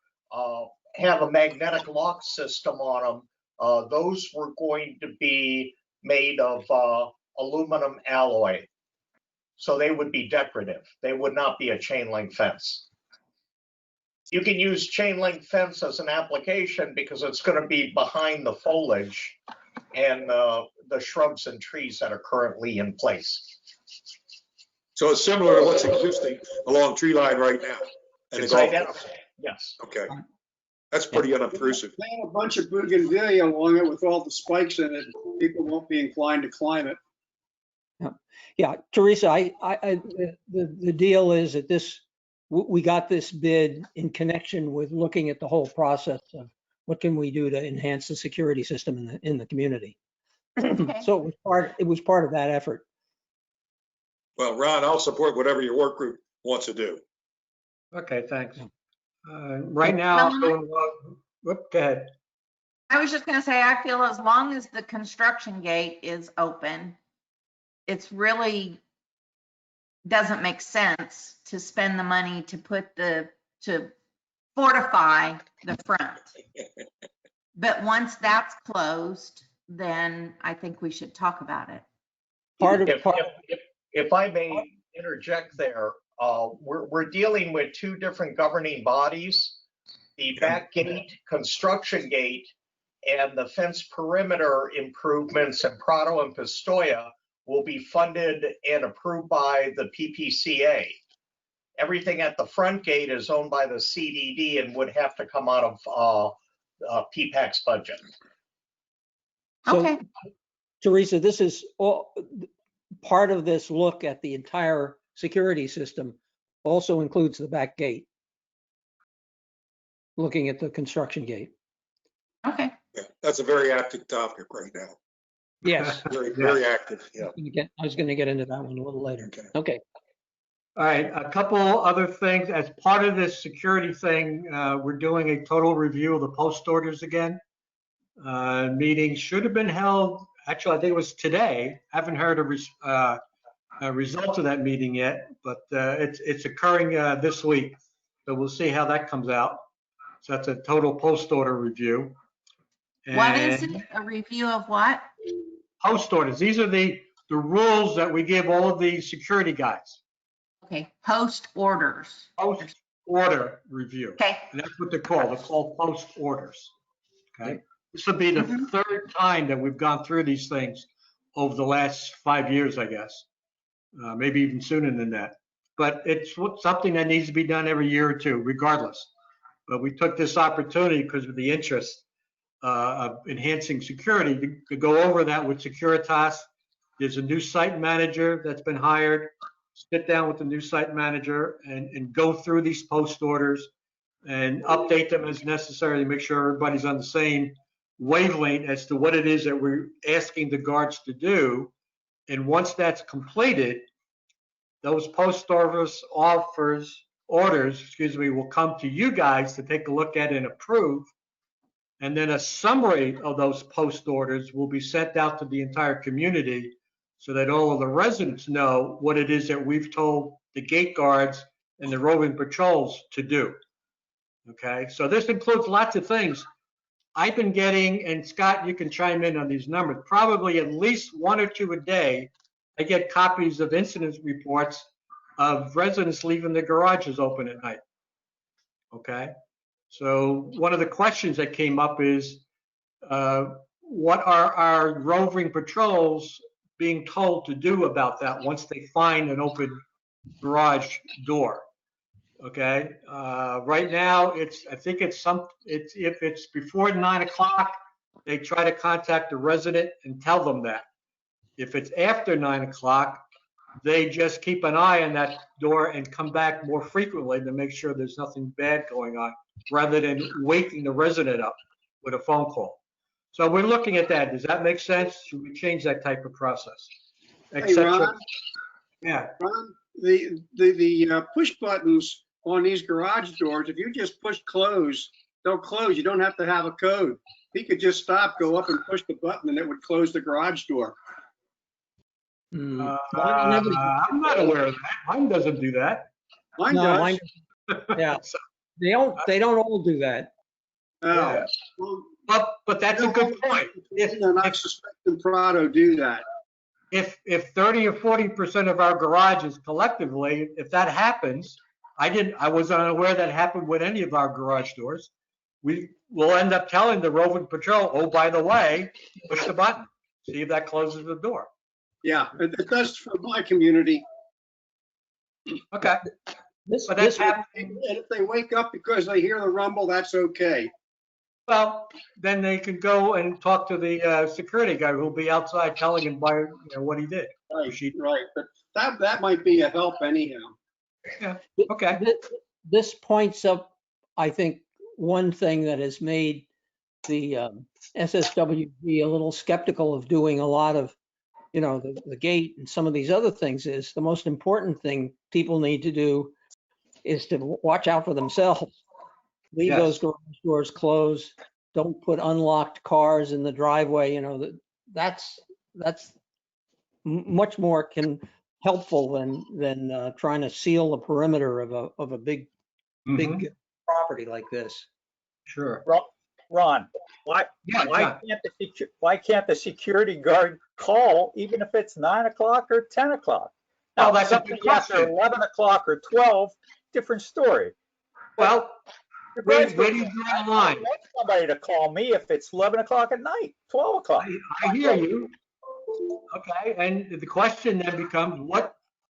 have a magnetic lock system on them, those were going to be made of aluminum alloy. So they would be decorative. They would not be a chain link fence. You can use chain link fence as an application because it's going to be behind the foliage and the shrubs and trees that are currently in place. So it's similar to what's existing along tree line right now. And It's identical. Yes. Okay. That's pretty unobtrusive. Plant a bunch of bougainvillea along it with all the spikes in it. People won't be inclined to climb it. Yeah, Teresa, the deal is that we got this bid in connection with looking at the whole process of what can we do to enhance the security system in the community. Okay. So it was part of that effort. Well, Ron, I'll support whatever your work group wants to do. Okay, thanks. Right now, go ahead. I was just going to say, I feel as long as the construction gate is open, it's really doesn't make sense to spend the money to fortify the front. But once that's closed, then I think we should talk about it. If I may interject there, we're dealing with two different governing bodies. The back gate, construction gate, and the fence perimeter improvements in Prado and Pistoia will be funded and approved by the PPCA. Everything at the front gate is owned by the CDD and would have to come out of PPAC's budget. So, Okay. Teresa, this is all part of this look at the entire security system also includes the back gate. Looking at the construction gate. Okay. Yeah, that's a very active topic right now. Yes. Very active. Yeah. I was going to get into that one a little later. Okay. All right, a couple other things. As part of this security thing, we're doing a total review of the post orders again. Meeting should have been held, actually, I think it was today. Haven't heard a result of that meeting yet, but it's occurring this week. So we'll see how that comes out. So that's a total post order review. What is it? A review of what? Post orders. These are the rules that we give all of the security guys. Okay, post orders. Post order review. Okay. And that's what they're called. They're called post orders. Okay. This will be the third time that we've gone through these things over the last 5 years, I guess. Maybe even sooner than that. But it's something that needs to be done every year or two, regardless. But we took this opportunity because of the interest of enhancing security to go over that with Securitas. There's a new site manager that's been hired. Sit down with the new site manager and go through these post orders and update them as necessary to make sure everybody's on the same wavelength as to what it is that we're asking the guards to do. And once that's completed, those post orders, will come to you guys to take a look at and approve. And then a summary of those post orders will be sent out to the entire community so that all of the residents know what it is that we've told the gate guards and the roving patrols to do. Okay, so this includes lots of things. I've been getting, and Scott, you can chime in on these numbers, probably at least 1 or 2 a day. I get copies of incident reports of residents leaving their garages open at night. Okay, so one of the questions that came up is, what are our roving patrols being told to do about that once they find an open garage door? Okay, right now I think if it's before 9 o'clock, they try to contact the resident and tell them that. If it's after 9 o'clock, they just keep an eye on that door and come back more frequently to make sure there's nothing bad going on, rather than waking the resident up with a phone call. So we're looking at that. Does that make sense? Should we change that type of process? Hey, Ron, Yeah. Ron, the push buttons on these garage doors, if you just push close, they'll close. You don't have to have a code. He could just stop, go up and push the button and it would close the garage door. Hmm. I'm not aware of that. Mine doesn't do that. Mine No, does. mine, yeah, they don't all do that. Oh, Yeah. well, But that's a good point. and I suspect and Prado do that. If 30 or 40% of our garages collectively, if that happens, I was unaware that happened with any of our garage doors. We will end up telling the roving patrol, oh, by the way, push the button, see if that closes the door. Yeah, it does for my community. Okay. This, But that's this, happening. And if they wake up because they hear the rumble, that's okay. Well, then they can go and talk to the security guy who'll be outside telling him what he did. Right, She- right. But that might be a help anyhow. Okay. this points up, I think, one thing that has made the SSWG a little skeptical of doing a lot of, the gate and some of these other things is the most important thing people need to do is to watch out for themselves. Leave Yes. those garage doors closed. Don't put unlocked cars in the driveway. That's much more helpful than trying to seal the perimeter of a big Mhm. property like this. Sure. Ron, why Yeah, why can't the security guard call even if it's 9 o'clock or 10 o'clock? Oh, Now, that's a something good after question. 11 o'clock or 12, different story. Well, The where guard's do going, you draw I the line? want somebody to call me if it's 11 o'clock at night, 12 o'clock. I hear you. Okay, and the question then becomes,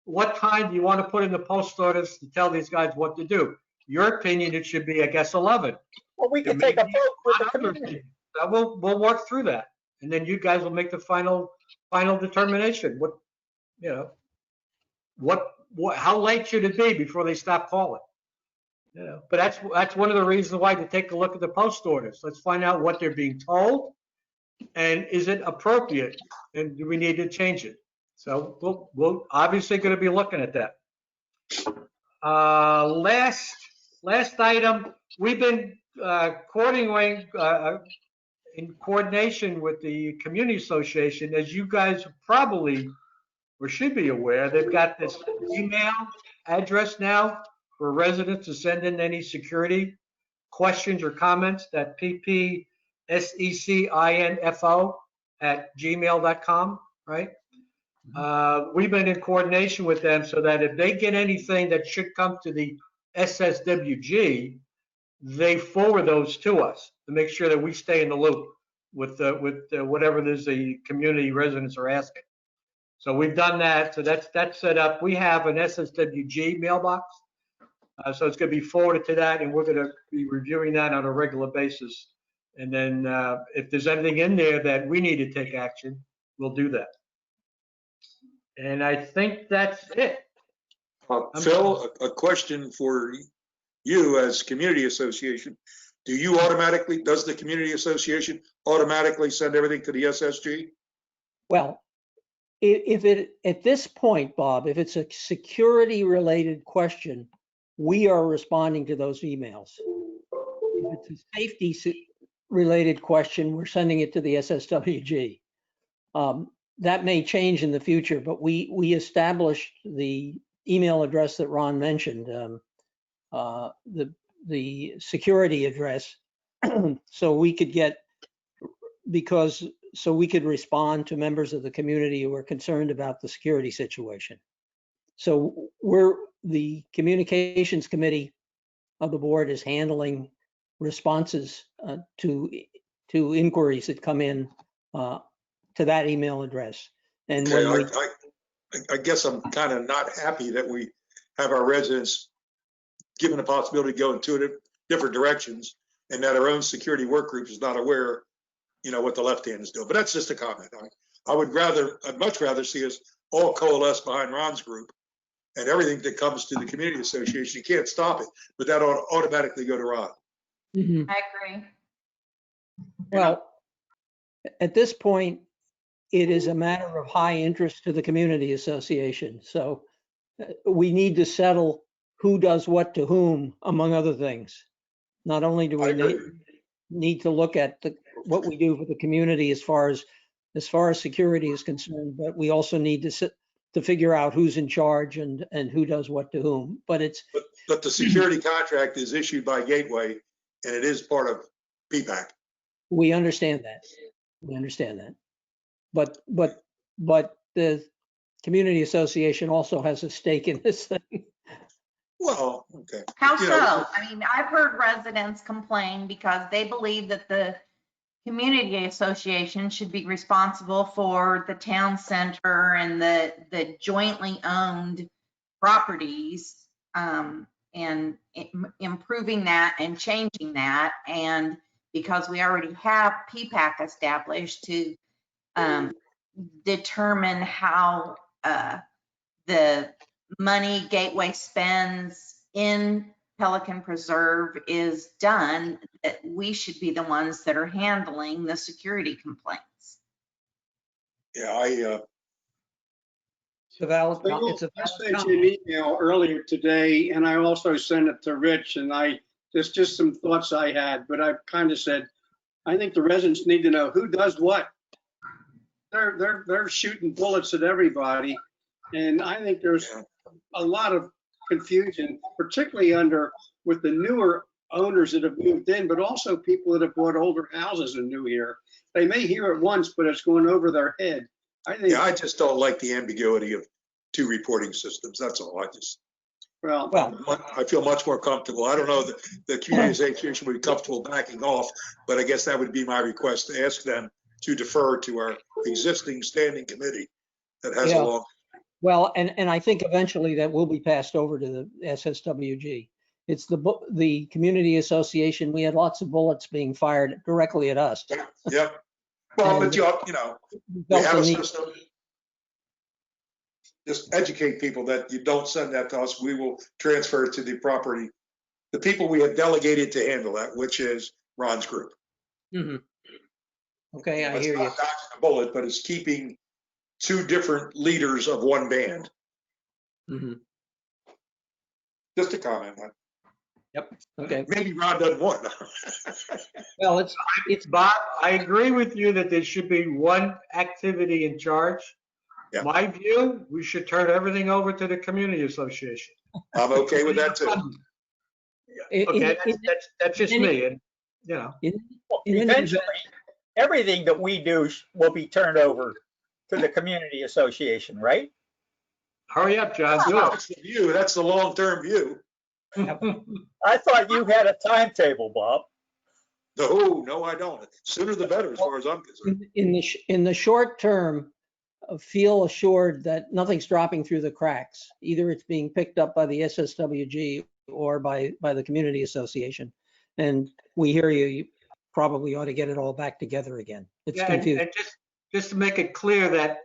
what time do you want to put in the post orders to tell these guys what to do? Your opinion, it should be, I guess, 11. Well, we There can may take a be vote with the other community. opinions. We'll work through that, and then you guys will make the final determination. How late should it be before they stop calling? But that's one of the reasons why to take a look at the post orders. Let's find out what they're being told, and is it appropriate, and do we need to change it? So we'll obviously going to be looking at that. Last item, we've been coordinating in coordination with the community association. As you guys probably or should be aware, they've got this email address now for residents to send in any security questions or comments, that ppseccinfo@gmail.com, right? We've been in coordination with them so that if they get anything that should come to the SSWG, they forward those to us to make sure that we stay in the loop with whatever it is the community residents are asking. So we've done that. So that's set up. We have an SSWG mailbox. So it's going to be forwarded to that, and we're going to be reviewing that on a regular basis. And then if there's anything in there that we need to take action, we'll do that. And I think that's it. Phil, a question for you as community association. does the community association automatically send everything to the SSG? Well, at this point, Bob, if it's a security related question, we are responding to those emails. If it's a safety related question, we're sending it to the SSWG. That may change in the future, but we established the email address that Ron mentioned, the security address, so we could respond to members of the community who are concerned about the security situation. So the communications committee of the board is handling responses to inquiries that come in to that email address. And Okay, when I guess I'm kind of not happy that we have our residents given the possibility to go in two different directions, and that our own security work group is not aware, what the left hand is doing. But that's just a comment. I'd much rather see us all coalesce behind Ron's group, and everything that comes to the community association, you can't stop it, but that ought to automatically go to Ron. Mhm. I agree. Well, at this point, it is a matter of high interest to the community association. So we need to settle who does what to whom, among other things. Not only do I we agree. need to look at what we do for the community as far as security is concerned, but we also need to figure out who's in charge and who does what to whom. But But the security contract is issued by Gateway, and it is part of PPAC. we understand that. We understand that. But the community association also has a stake in this thing. Well, okay. How so? I mean, I've heard residents complain because they believe that the community association should be responsible for the town center and the jointly owned properties, and improving that and changing that. And because we already have PPAC established to determine how the money Gateway spends in Pelican Preserve is done, that we should be the ones that are handling the security complaints. Yeah, It's a valid. Well, It's a I valid sent you an email earlier today, and I also sent it to Rich, and there's just some thoughts I had, but I kind of said, I think the residents need to know who does what. They're shooting bullets at everybody, and I think there's a lot of confusion, particularly with the newer owners that have moved in, but also people that have bought older houses and new here. They may hear it once, but it's going over their head. I just don't like the ambiguity of two reporting systems. That's all. I feel much more comfortable. I don't know that the community association would be comfortable backing off, but I guess that would be my request, to ask them to defer to our existing standing committee that has a long. Well, and I think eventually that will be passed over to the SSWG. It's the community association. We had lots of bullets being fired directly at us. Yep. Well, but we have a system. Just educate people that you don't send that to us. We will transfer it to the property, the people we have delegated to handle that, which is Ron's group. Mm-hmm. Okay, I It's hear not you. dodging a bullet, but it's keeping two different leaders of one band. Mm-hmm. Just a comment. Yep. Okay. Maybe Ron doesn't want. Well, it's Bob, I agree with you that there should be one activity in charge. Yeah. My view, we should turn everything over to the community association. I'm okay with that too. Okay, that's just me, and Eventually, everything that we do will be turned over to the community association, right? hurry up, John, do That's the view. That's the long-term view. it. I thought you had a timetable, Bob. No, I don't. Sooner the better, as far as I'm concerned. in the short term, feel assured that nothing's dropping through the cracks. Either it's being picked up by the SSWG or by the community association. And we hear you. You probably ought to get it all back together again. It's Yeah, confusing. and just to make it clear that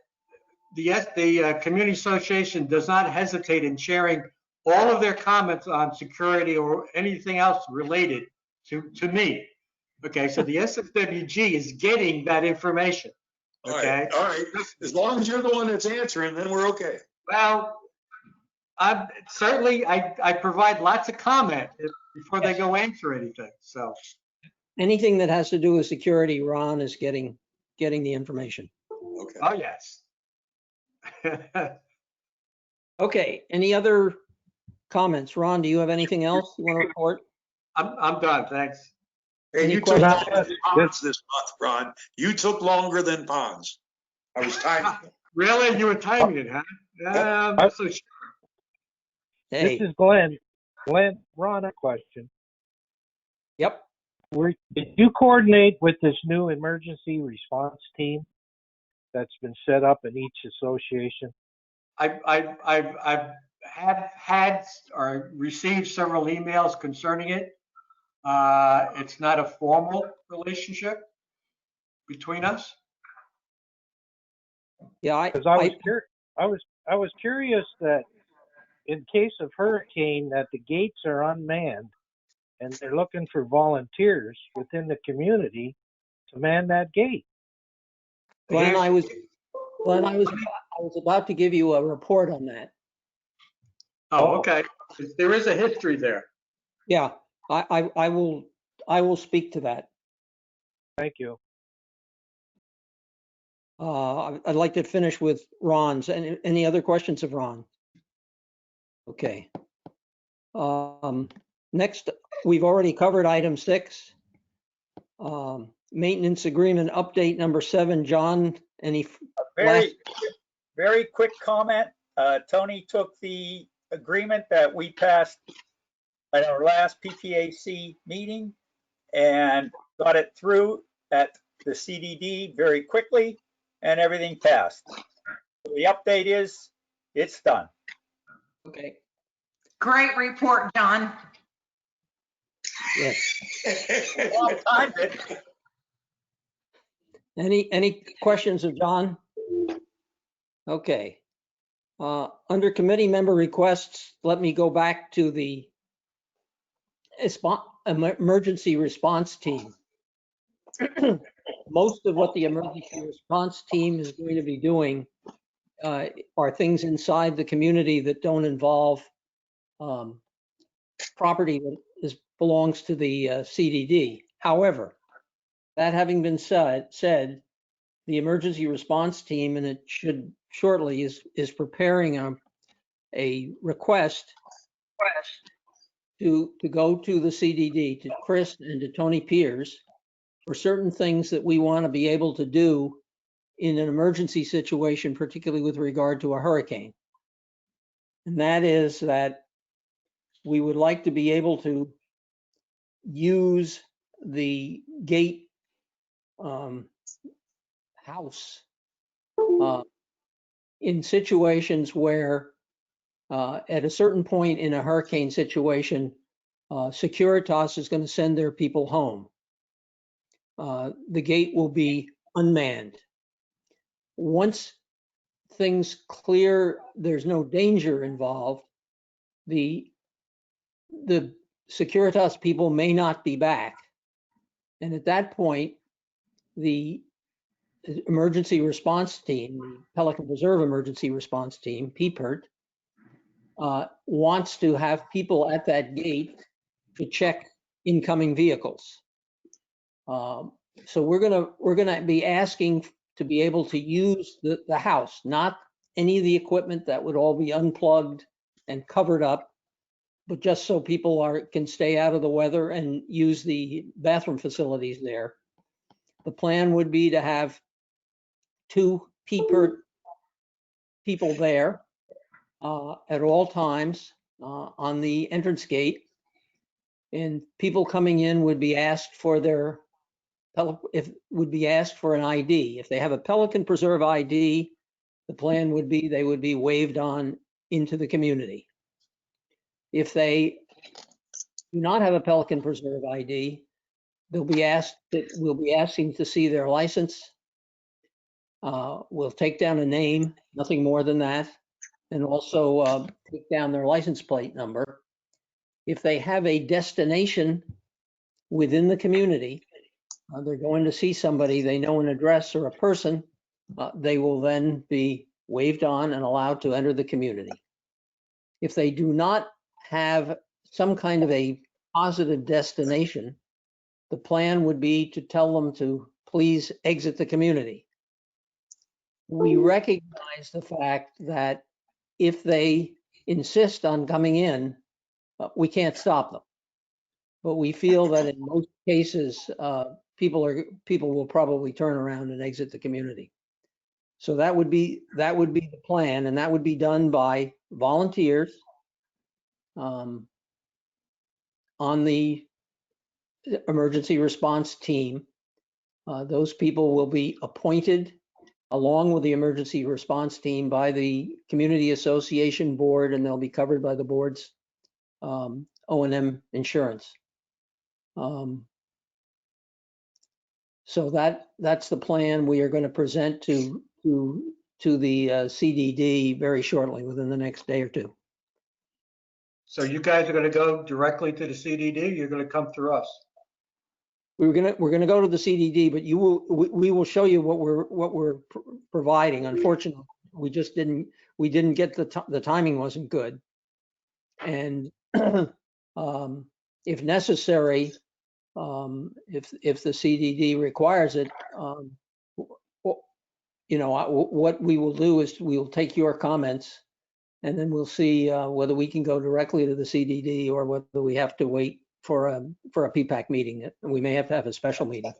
the community association does not hesitate in sharing all of their comments on security or anything else related to me. Okay, so the SFWG is getting that information. All Okay. right, all right. As long as you're the one that's answering, then we're okay. Well, I provide lots of comment before they go answer anything. So, Anything that has to do with security, Ron is getting the information. Okay. oh yes. Okay, any other comments? Ron, do you have anything else you want to report? I'm done. Thanks. Hey, Any you took questions? longer than Ponds this month, Ron. You took longer than Ponds. I was timing it. Really? You were timing it, huh? I'm not so sure. This Hey, is Glenn. Glenn, Ron, a question. yep. Did you coordinate with this new emergency response team that's been set up in each association? I've had or received several emails concerning it. It's not a formal relationship between us. Yeah, Because I was curious that in case of hurricane that the gates are unmanned and they're looking for volunteers within the community to man that gate. Glenn, I was about to give you a report on that. Oh, okay. There is a history there. Yeah, I will speak to that. Thank you. I'd like to finish with Ron's. Any other questions of Ron? Okay. Next, we've already covered item 6. Maintenance agreement update number 7. John, any last? Very quick comment. Tony took the agreement that we passed at our last PPAC meeting and got it through at the CDD very quickly, and everything passed. The update is it's done. Okay. Great report, John. Yes. Well, timed it. Any questions of John? Okay. Under committee member requests, let me go back to the emergency response team. Most of what the emergency response team is going to be doing are things inside the community that don't involve property that belongs to the CDD. However, that having been said, the emergency response team, and it should shortly, is preparing a request to go to the CDD, to Chris and to Tony Piers, for certain things that we want to be able to do in an emergency situation, particularly with regard to a hurricane. And that is that we would like to be able to use the gate house in situations where at a certain point in a hurricane situation, Securitas is going to send their people home. The gate will be unmanned. Once things clear, there's no danger involved, the Securitas people may not be back. And at that point, the emergency response team, the Pelican Preserve Emergency Response Team, PPERT, wants to have people at that gate to check incoming vehicles. So we're gonna be asking to be able to use the house, not any of the equipment that would all be unplugged and covered up, but just so people can stay out of the weather and use the bathroom facilities there. The plan would be to have 2 PPERT people there at all times on the entrance gate, and people coming in would be asked for an ID. If they have a Pelican Preserve ID, the plan would be they would be waved on into the community. If they do not have a Pelican Preserve ID, we'll be asking to see their license. We'll take down a name, nothing more than that, and also take down their license plate number. If they have a destination within the community, they're going to see somebody, they know an address or a person, they will then be waived on and allowed to enter the community. If they do not have some kind of a positive destination, the plan would be to tell them to please exit the community. We recognize the fact that if they insist on coming in, we can't stop them. But we feel that in most cases, people will probably turn around and exit the community. So that would be the plan, and that would be done by volunteers on the emergency response team. Those people will be appointed along with the emergency response team by the Community Association Board, and they'll be covered by the board's O&M insurance. So that's the plan we are going to present to the CDD very shortly, within the next day or two. So you guys are going to go directly to the CDD? You're going to come through us? We're gonna go to the CDD, but we will show you what we're providing. Unfortunately, we didn't get the timing wasn't good, and if necessary, if the CDD requires it, you know, what we will do is we will take your comments, and then we'll see whether we can go directly to the CDD or whether we have to wait for a PPAC meeting. We may have to have a special meeting.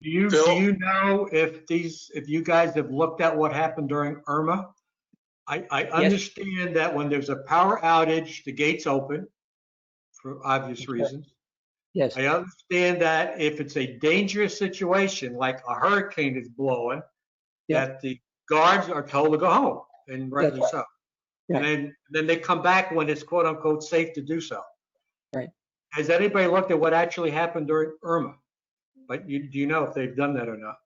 Do you know if you guys have looked at what happened during Irma? I understand that when there's a power outage, the gates open for obvious reasons. Yes. I understand that if it's a dangerous situation, like a hurricane is blowing, that the guards are told to go home, and rightly so. Yeah. And then they come back when it's quote unquote safe to do so. Right. Has anybody looked at what actually happened during Irma? But do you know if they've done that or not?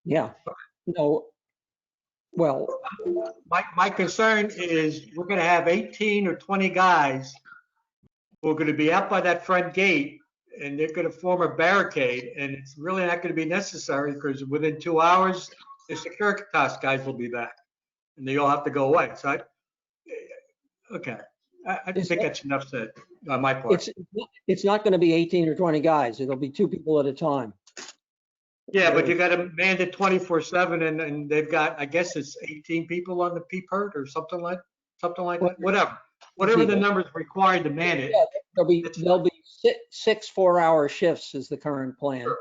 Yeah. No. Well, my concern is we're going to have 18 or 20 guys who are going to be out by that front gate, and they're going to form a barricade, and it's really not going to be necessary because within 2 hours, the Securitas guys will be back, and they all have to go away. So, I think that's enough said on my part. It's not going to be 18 or 20 guys. It'll be 2 people at a time. Yeah, but you got to man it 24/7, and they've got, I guess it's 18 people on the PPERT or something like that. Whatever the numbers required to man it. Yeah, there'll be 6 4-hour shifts is the current plan. Sure.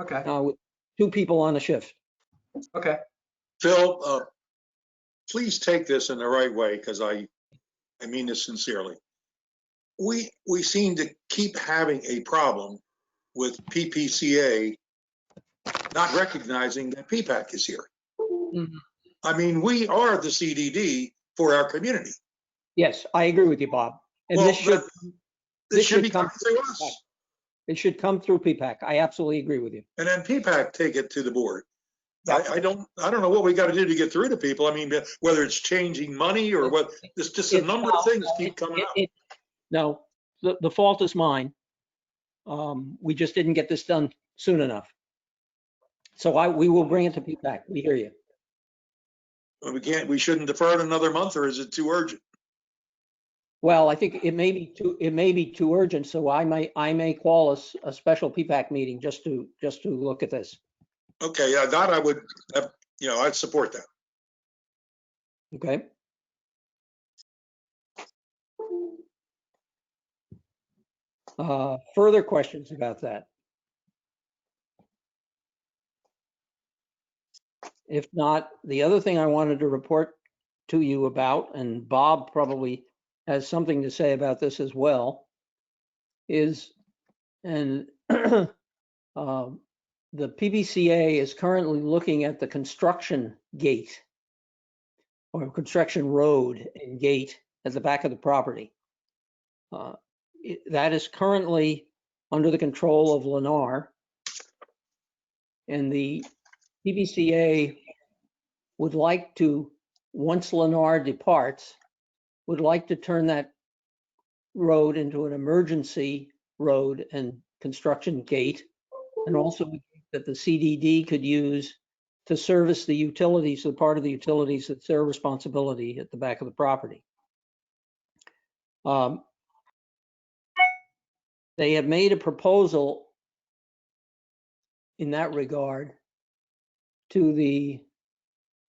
Okay. With 2 people on a shift. Okay. Phil, please take this in the right way, because I mean this sincerely. We seem to keep having a problem with PPCA not recognizing that PPAC is here. Mm-hmm. I mean, we are the CDD for our community. Yes, I agree with you, Bob. And Well, this should be come coming through us. It should come through PPAC. I absolutely agree with you. And then PPAC take it to the board. I don't know what we got to do to get through to people. I mean, whether it's changing money or what, there's just a number of things keep coming up. No, the fault is mine. We just didn't get this done soon enough. So we will bring it to PPAC. We hear you. We shouldn't defer it another month, or is it too urgent? Well, I think it may be too urgent, so I may call a special PPAC meeting just to look at this. Okay, that I would, I'd support that. Okay. Further questions about that? If not, the other thing I wanted to report to you about, and Bob probably has something to say about this as well, is, and the PBCA is currently looking at the construction gate or construction road and gate at the back of the property. That is currently under the control of Lennar, and the PBCA would like to, once Lennar departs, would like to turn that road into an emergency road and construction gate, and also that the CDD could use to service the utilities, the part of the utilities that's their responsibility at the back of the property. They have made a proposal in that regard to the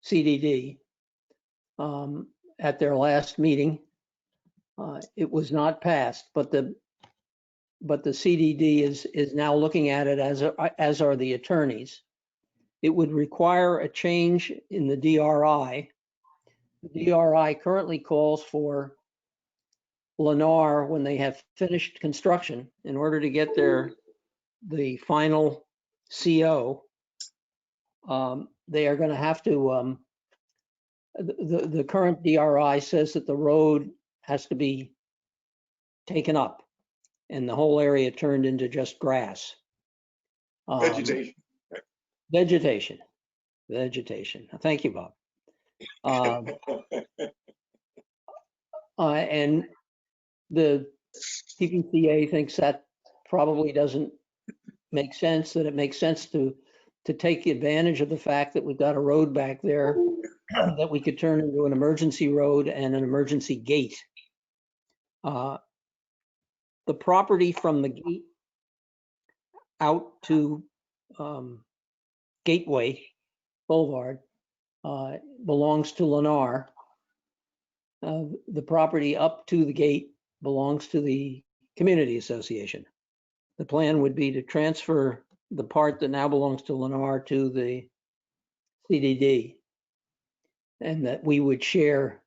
CDD at their last meeting. It was not passed, but the CDD is now looking at it as are the attorneys. It would require a change in the DRI. The DRI currently calls for Lennar, when they have finished construction, in order to get the final CO, they are going to have to, the current DRI says that the road has to be taken up and the whole area turned into just grass. Vegetation. Vegetation. Thank you, Bob. And the PPCA thinks that probably doesn't make sense, that it makes sense to take advantage of the fact that we've got a road back there that we could turn into an emergency road and an emergency gate. The property from the gate out to Gateway Boulevard belongs to Lennar. The property up to the gate belongs to the community association. The plan would be to transfer the part that now belongs to Lennar to the CDD, and that we would share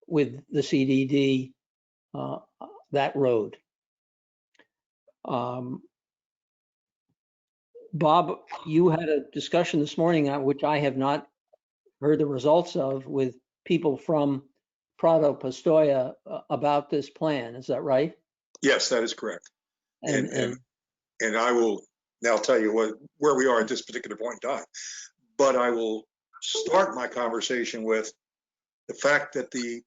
with the CDD that road. Bob, you had a discussion this morning, which I have not heard the results of, with people from Prado Pistoia about this plan. Is that right? Yes, that is correct. And I will now tell you where we are at this particular point in time. But I will start my conversation with the fact that the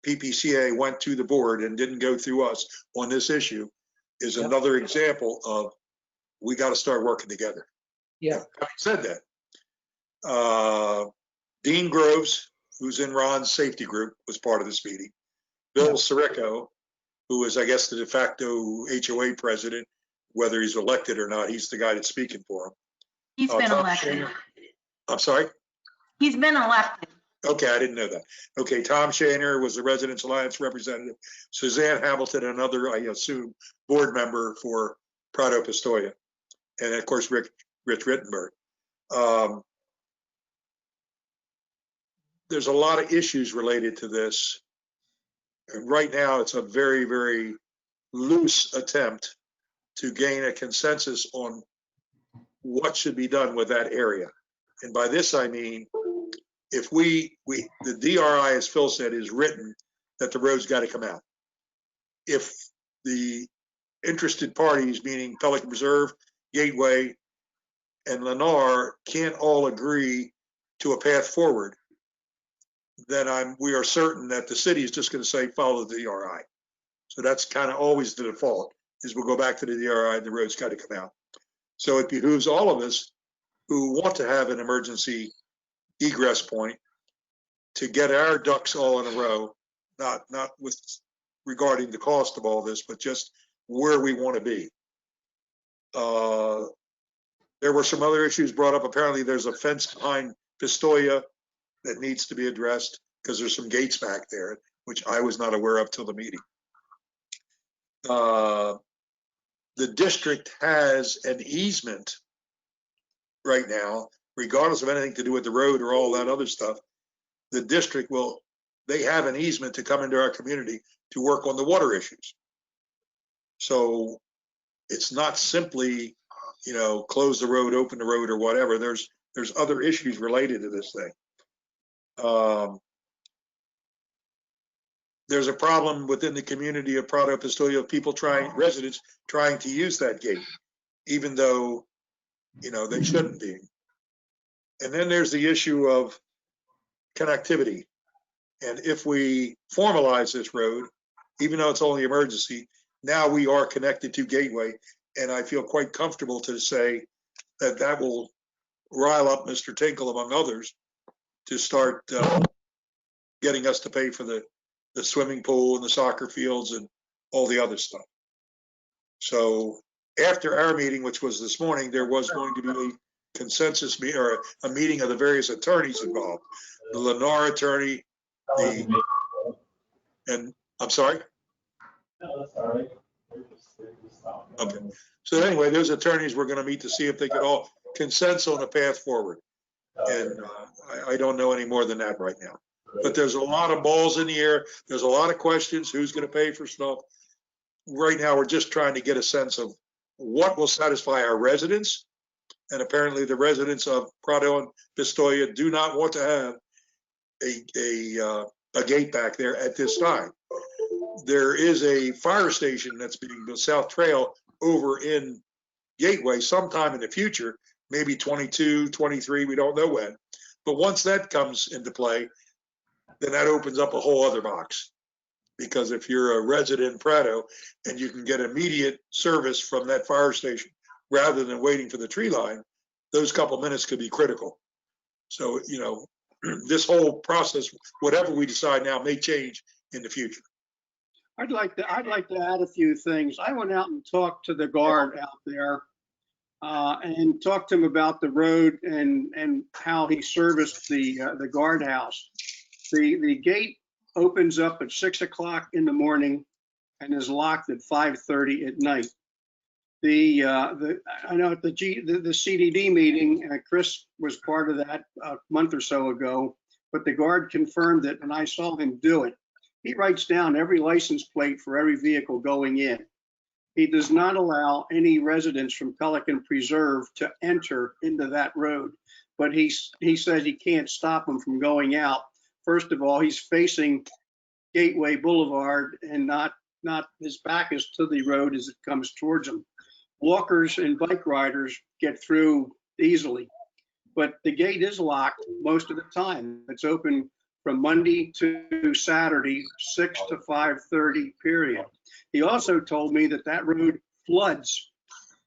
PPCA went to the board and didn't go through us on this issue is another example of we got to start working together. Yeah. Now, having said that, Dean Groves, who's in Ron's safety group, was part of this meeting. Bill Sirico, who is, I guess, the de facto HOA president, whether he's elected or not, he's the guy that's speaking for him. He's been Tom elected. Shaner. I'm sorry? He's been elected. Okay, I didn't know that. Okay, Tom Shaner was the Residents Alliance representative. Suzanne Hamilton, another, I assume, board member for Prado Pistoia. And of course, Rich Rittenberg. There's a lot of issues related to this. And right now, it's a very, very loose attempt to gain a consensus on what should be done with that area. And by this, I mean, if the DRI, as Phil said, is written that the road's got to come out. If the interested parties, meaning Pelican Reserve, Gateway, and Lennar, can't all agree to a path forward, then we are certain that the city is just going to say, follow the DRI. So that's kind of always the default, is we'll go back to the DRI and the road's got to come out. So it behooves all of us who want to have an emergency egress point to get our ducks all in a row, not with regarding the cost of all this, but just where we want to be. There were some other issues brought up. Apparently there's a fence behind Pistoia that needs to be addressed because there's some gates back there, which I was not aware of till the meeting. The district has an easement right now, regardless of anything to do with the road or all that other stuff. The district they have an easement to come into our community to work on the water issues. So it's not simply, close the road, open the road or whatever. There's other issues related to this thing. There's a problem within the community of Prado Pistoia of people residents trying to use that gate, even though, they shouldn't be. And then there's the issue of connectivity. And if we formalize this road, even though it's only emergency, now we are connected to Gateway, and I feel quite comfortable to say that that will rile up Mr. Tinkle, among others, to start getting us to pay for the swimming pool and the soccer fields and all the other stuff. So after our meeting, which was this morning, there was going to be a consensus meeting or a meeting of the various attorneys involved. The Lennar attorney, and I'm sorry? No, that's all right. Okay. So anyway, those attorneys were going to meet to see if they could all consent on a path forward. And I don't know any more than that right now. But there's a lot of balls in the air. There's a lot of questions. Who's going to pay for stuff? Right now, we're just trying to get a sense of what will satisfy our residents. And apparently the residents of Prado and Pistoia do not want to have a gate back there at this time. There is a fire station that's being built, South Trail, over in Gateway sometime in the future, maybe 22, 23, we don't know when. But once that comes into play, then that opens up a whole other box. Because if you're a resident in Prado and you can get immediate service from that fire station rather than waiting for the tree line, those couple minutes could be critical. So, you know, this whole process, whatever we decide now, may change in the future. I'd like to add a few things. I went out and talked to the guard out there and talked to him about the road and how he serviced the guardhouse. The gate opens up at 6 o'clock in the morning and is locked at 5:30 at night. I know at the CDD meeting, Chris was part of that a month or so ago, but the guard confirmed it, and I saw him do it. He writes down every license plate for every vehicle going in. He does not allow any residents from Pelican Preserve to enter into that road, but he says he can't stop them from going out. First of all, he's facing Gateway Boulevard and not his back is to the road as it comes towards him. Walkers and bike riders get through easily, but the gate is locked most of the time. It's open from Monday to Saturday, 6 to 5:30 period. He also told me that road floods,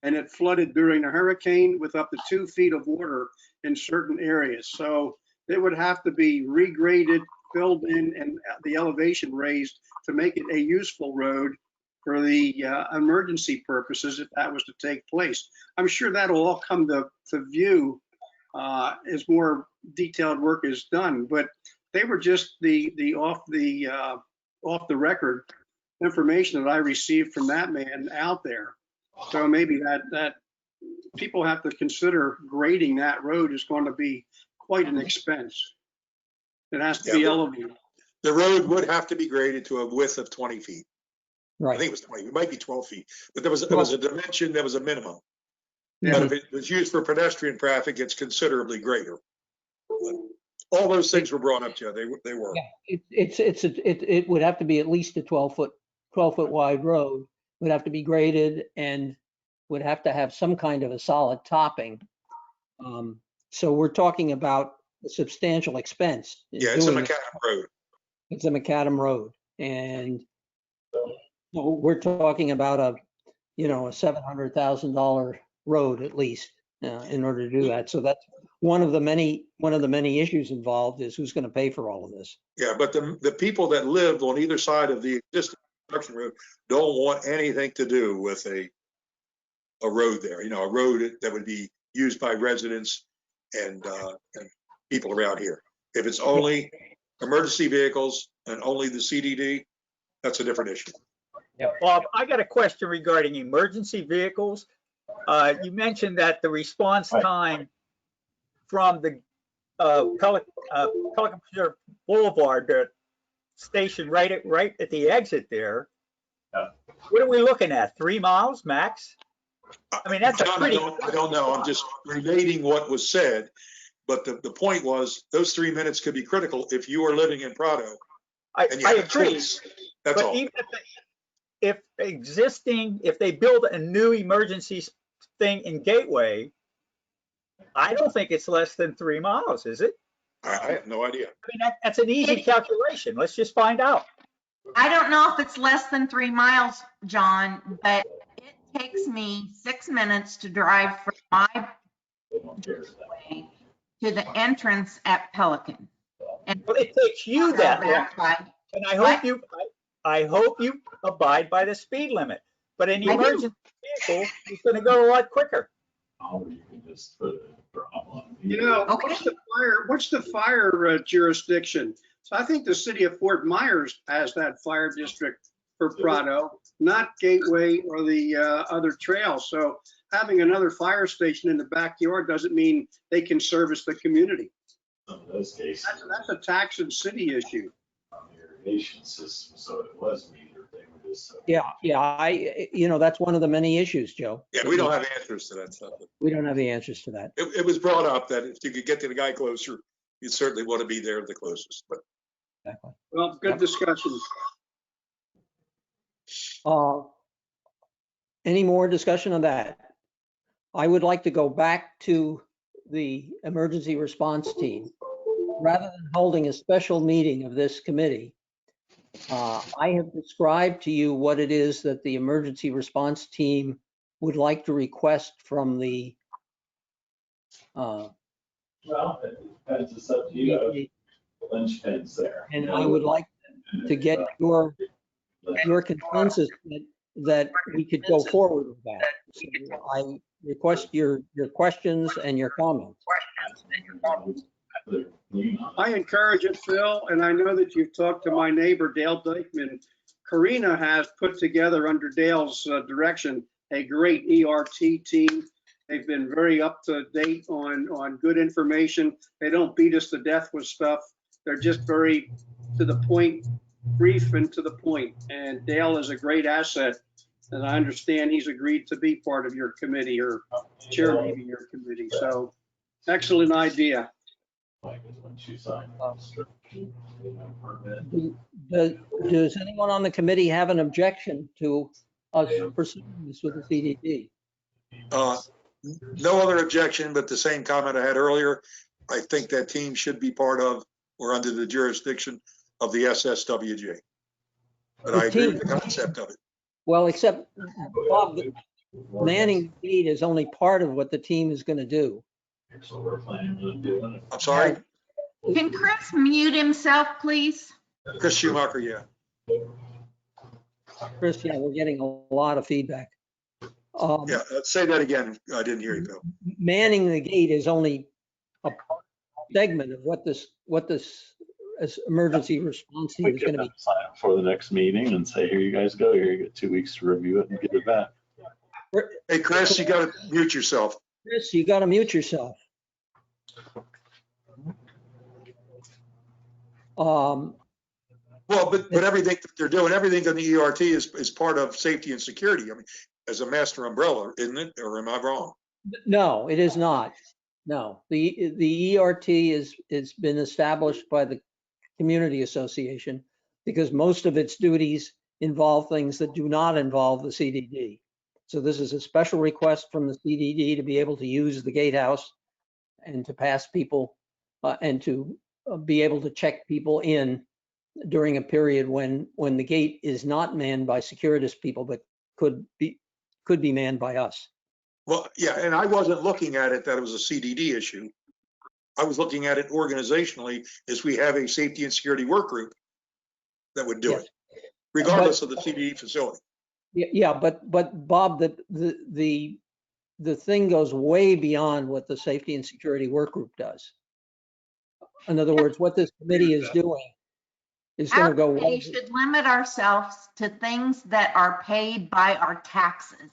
and it flooded during a hurricane with up to 2 feet of water in certain areas. So it would have to be regraded, filled in, and the elevation raised to make it a useful road for the emergency purposes if that was to take place. I'm sure that'll all come to view as more detailed work is done, but they were just the off the record information that I received from that man out there. So maybe that people have to consider grading that road is going to be quite an expense. It has to be elevated. The road would have to be graded to a width of 20 feet. I Right. think it was 20, it might be 12 feet, but there was a dimension, there was a minimum. Yeah. But if it was used for pedestrian traffic, it's considerably greater. All those things were brought up, Joe. They were. Yeah, it would have to be at least a 12-foot wide road, would have to be graded and would have to have some kind of a solid topping. So we're talking about a substantial expense. in Yeah, it's a doing it. macadam road. It's a macadam road, and so we're talking about a $700,000 road at least in order to do that. So that's one of the many issues involved is who's going to pay for all of this. Yeah, but the people that lived on either side of the existing construction road don't want anything to do with a road there. You know, a road that would be used by residents and people around here. If it's only emergency vehicles and only the CDD, that's a different issue. Bob, I got a question regarding emergency vehicles. You mentioned that the response time from the Pelican Preserve Boulevard, the station right at the exit there. What are we looking at? 3 miles max? I mean, that's John, I don't know. I'm just relating what was said. But the point was those 3 minutes could be critical if you are living in Prado. I agree. That's but all. Even if they build a new emergency thing in Gateway, I don't think it's less than 3 miles, is it? I have no idea. I mean, that's an easy calculation. Let's just find out. I don't know if it's less than 3 miles, John, but it takes me 6 minutes to drive from my way to the entrance at Pelican. And Well, it takes you that long. And What? I hope you abide by the speed limit. But an I do. emergency vehicle is going to go a lot quicker. Or you can just put a problem. Okay. What's the fire jurisdiction? So I think the city of Fort Myers has that fire district for Prado, not Gateway or the other trails. So having another fire station in the backyard doesn't mean they can service the community. Some of those cases. That's a tax and city issue. On the irrigation system, so it was metered. They were just. Yeah, that's one of the many issues, Joe. Yeah, we don't have answers to that stuff. We don't have the answers to that. It was brought up that if you could get to the guy closer, you'd certainly want to be there the closest, but Exactly. Well, good discussion. Any more discussion on that? I would like to go back to the emergency response team. Rather than holding a special meeting of this committee, I have described to you what it is that the emergency response team would like to request from the Well, it's up to you. The linchpins there. and I would like to get your consensus that we could go forward with that. So I request your questions and your comments. I encourage it, Phil, and I know that you've talked to my neighbor, Dale Dykeman. Karina has put together under Dale's direction a great ERT team. They've been very up to date on good information. They don't beat us to death with stuff. They're just very to the point, brief and to the point. And Dale is a great asset. And I understand he's agreed to be part of your committee or chairman your committee. So excellent idea. Does anyone on the committee have an objection to us pursuing this with the CDD? no other objection, but the same comment I had earlier. I think that team should be part of or under the jurisdiction of the SSWJ. But I agree with the concept of it. Well, except Bob, manning the gate is only part of what the team is going to do. So we're planning on doing it. I'm sorry, Can Chris mute himself, please? Chris Schumacher, yeah. Chris, yeah, we're getting a lot of feedback. Yeah, say that again. I didn't hear you, Bill. Manning the gate is only a segment of what this emergency response team We is get going to them be. to sign up for the next meeting and say, here you guys go. Here you get 2 weeks to review it and give it back. Hey, Chris, you got to mute yourself. Chris, you got to mute yourself. Well, but everything that they're doing, everything on the ERT is part of safety and security. I mean, as a master umbrella, isn't it? Or am I wrong? No, it is not. No, the ERT is been established by the community association because most of its duties involve things that do not involve the CDD. So this is a special request from the CDD to be able to use the gatehouse and to pass people and to be able to check people in during a period when the gate is not manned by Securitas people, but could be manned by us. Well, yeah, and I wasn't looking at it that it was a CDD issue. I was looking at it organizationally as we have a safety and security work group that would do Yes. it, regardless of the CDD facility. Yeah, but Bob, the thing goes way beyond what the safety and security work group does. In other words, what this committee is doing is going to go. We should limit ourselves to things that are paid by our taxes.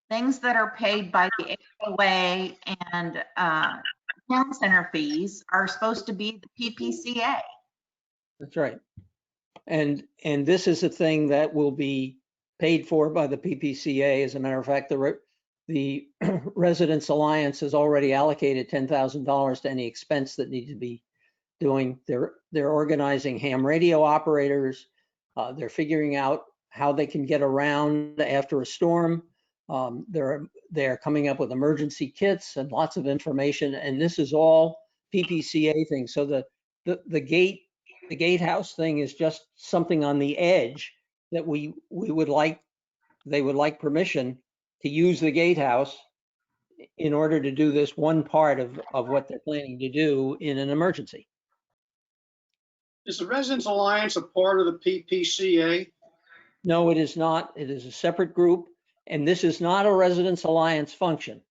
Things that are paid by the HOA and town center fees are supposed to be the PPCA. That's right. And this is a thing that will be paid for by the PPCA. As a matter of fact, the Residents Alliance has already allocated $10,000 to any expense that need to be doing. They're organizing ham radio operators. They're figuring out how they can get around after a storm. They're coming up with emergency kits and lots of information. And this is all PPCA things. So the gate the gatehouse thing is just something on the edge that we would like, they would like permission to use the gatehouse in order to do this one part of what they're planning to do in an emergency. Is the Residents Alliance a part of the PPCA? No, it is not. It is a separate group, and this is not a Residents Alliance function.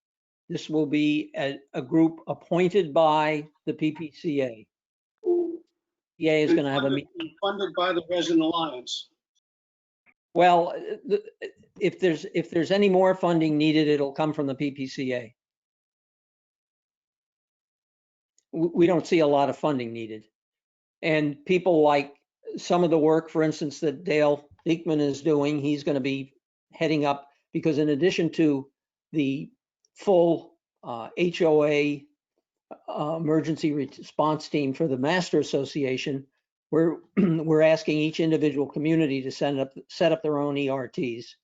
This will be a group appointed by the PPCA. PA is going to have a meeting. Funded by the Resident Alliance. Well, if there's any more funding needed, it'll come from the PPCA. We don't see a lot of funding needed. And people like some of the work, for instance, that Dale Beekman is doing, he's going to be heading up, because in addition to the full HOA emergency response team for the Master Association, we're asking each individual community to set up their own ERTs.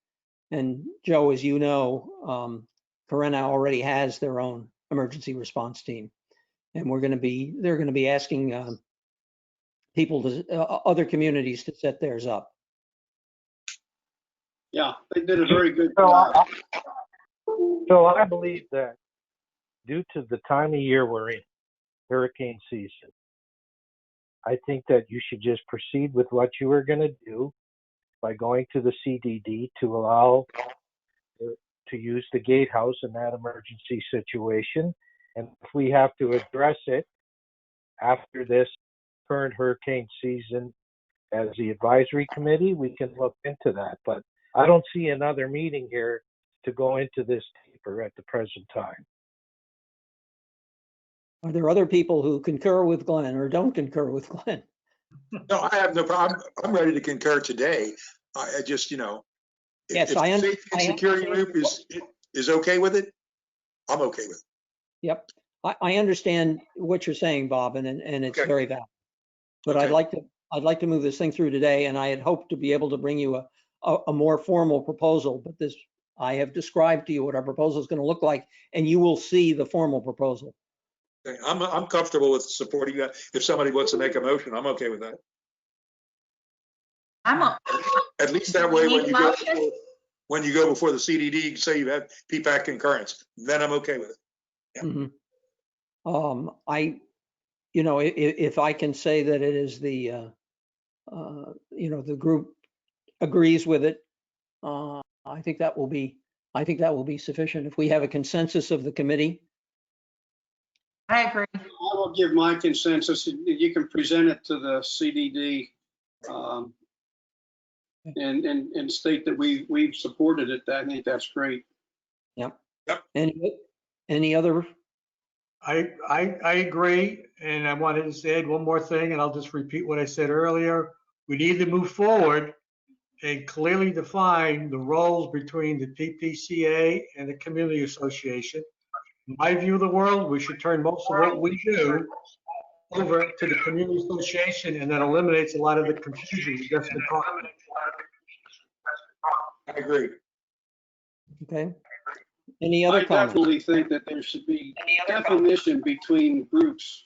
And Joe, as you know, Corinna already has their own emergency response team, and they're going to be asking people to other communities to set theirs up. Yeah, they did a very good So job. So I believe that due to the time of year we're in, hurricane season, I think that you should just proceed with what you were going to do by going to the CDD to allow to use the gatehouse in that emergency situation. And if we have to address it after this current hurricane season as the advisory committee, we can look into that. But I don't see another meeting here to go into this deeper at the present time. Are there other people who concur with Glenn or don't concur with Glenn? No, I have no problem. I'm ready to concur today. I just, if Yes, the safety and security group is okay with it, I'm okay with it. Yep, I understand what you're saying, Bob, and it's Okay. very valid. But Okay. I'd like to move this thing through today, and I had hoped to be able to bring you a more formal proposal, but I have described to you what our proposal is going to look like, and you will see the formal proposal. Okay, I'm comfortable with supporting that. If somebody wants to make a motion, I'm okay with that. At least that way, when you go before the CDD, you can say you have PPAC concurrence, then I'm okay with it. Yeah. Mm-hmm. If I can say that it is the group agrees with it, I think that will be sufficient. If we have a consensus of the committee. I agree. I will give my consensus. You can present it to the CDD and state that we've supported it. I think that's great. Yep. Yep. Any other? I agree, and I wanted to say one more thing, and I'll just repeat what I said earlier. We need to move forward and clearly define the roles between the PPCA and the community association. In my view of the world, we should turn most of what we do over to the community association, and that eliminates a lot of the confusion we've just been talking about. I agree. Okay. Any other I comments? definitely think that there should be definition between groups.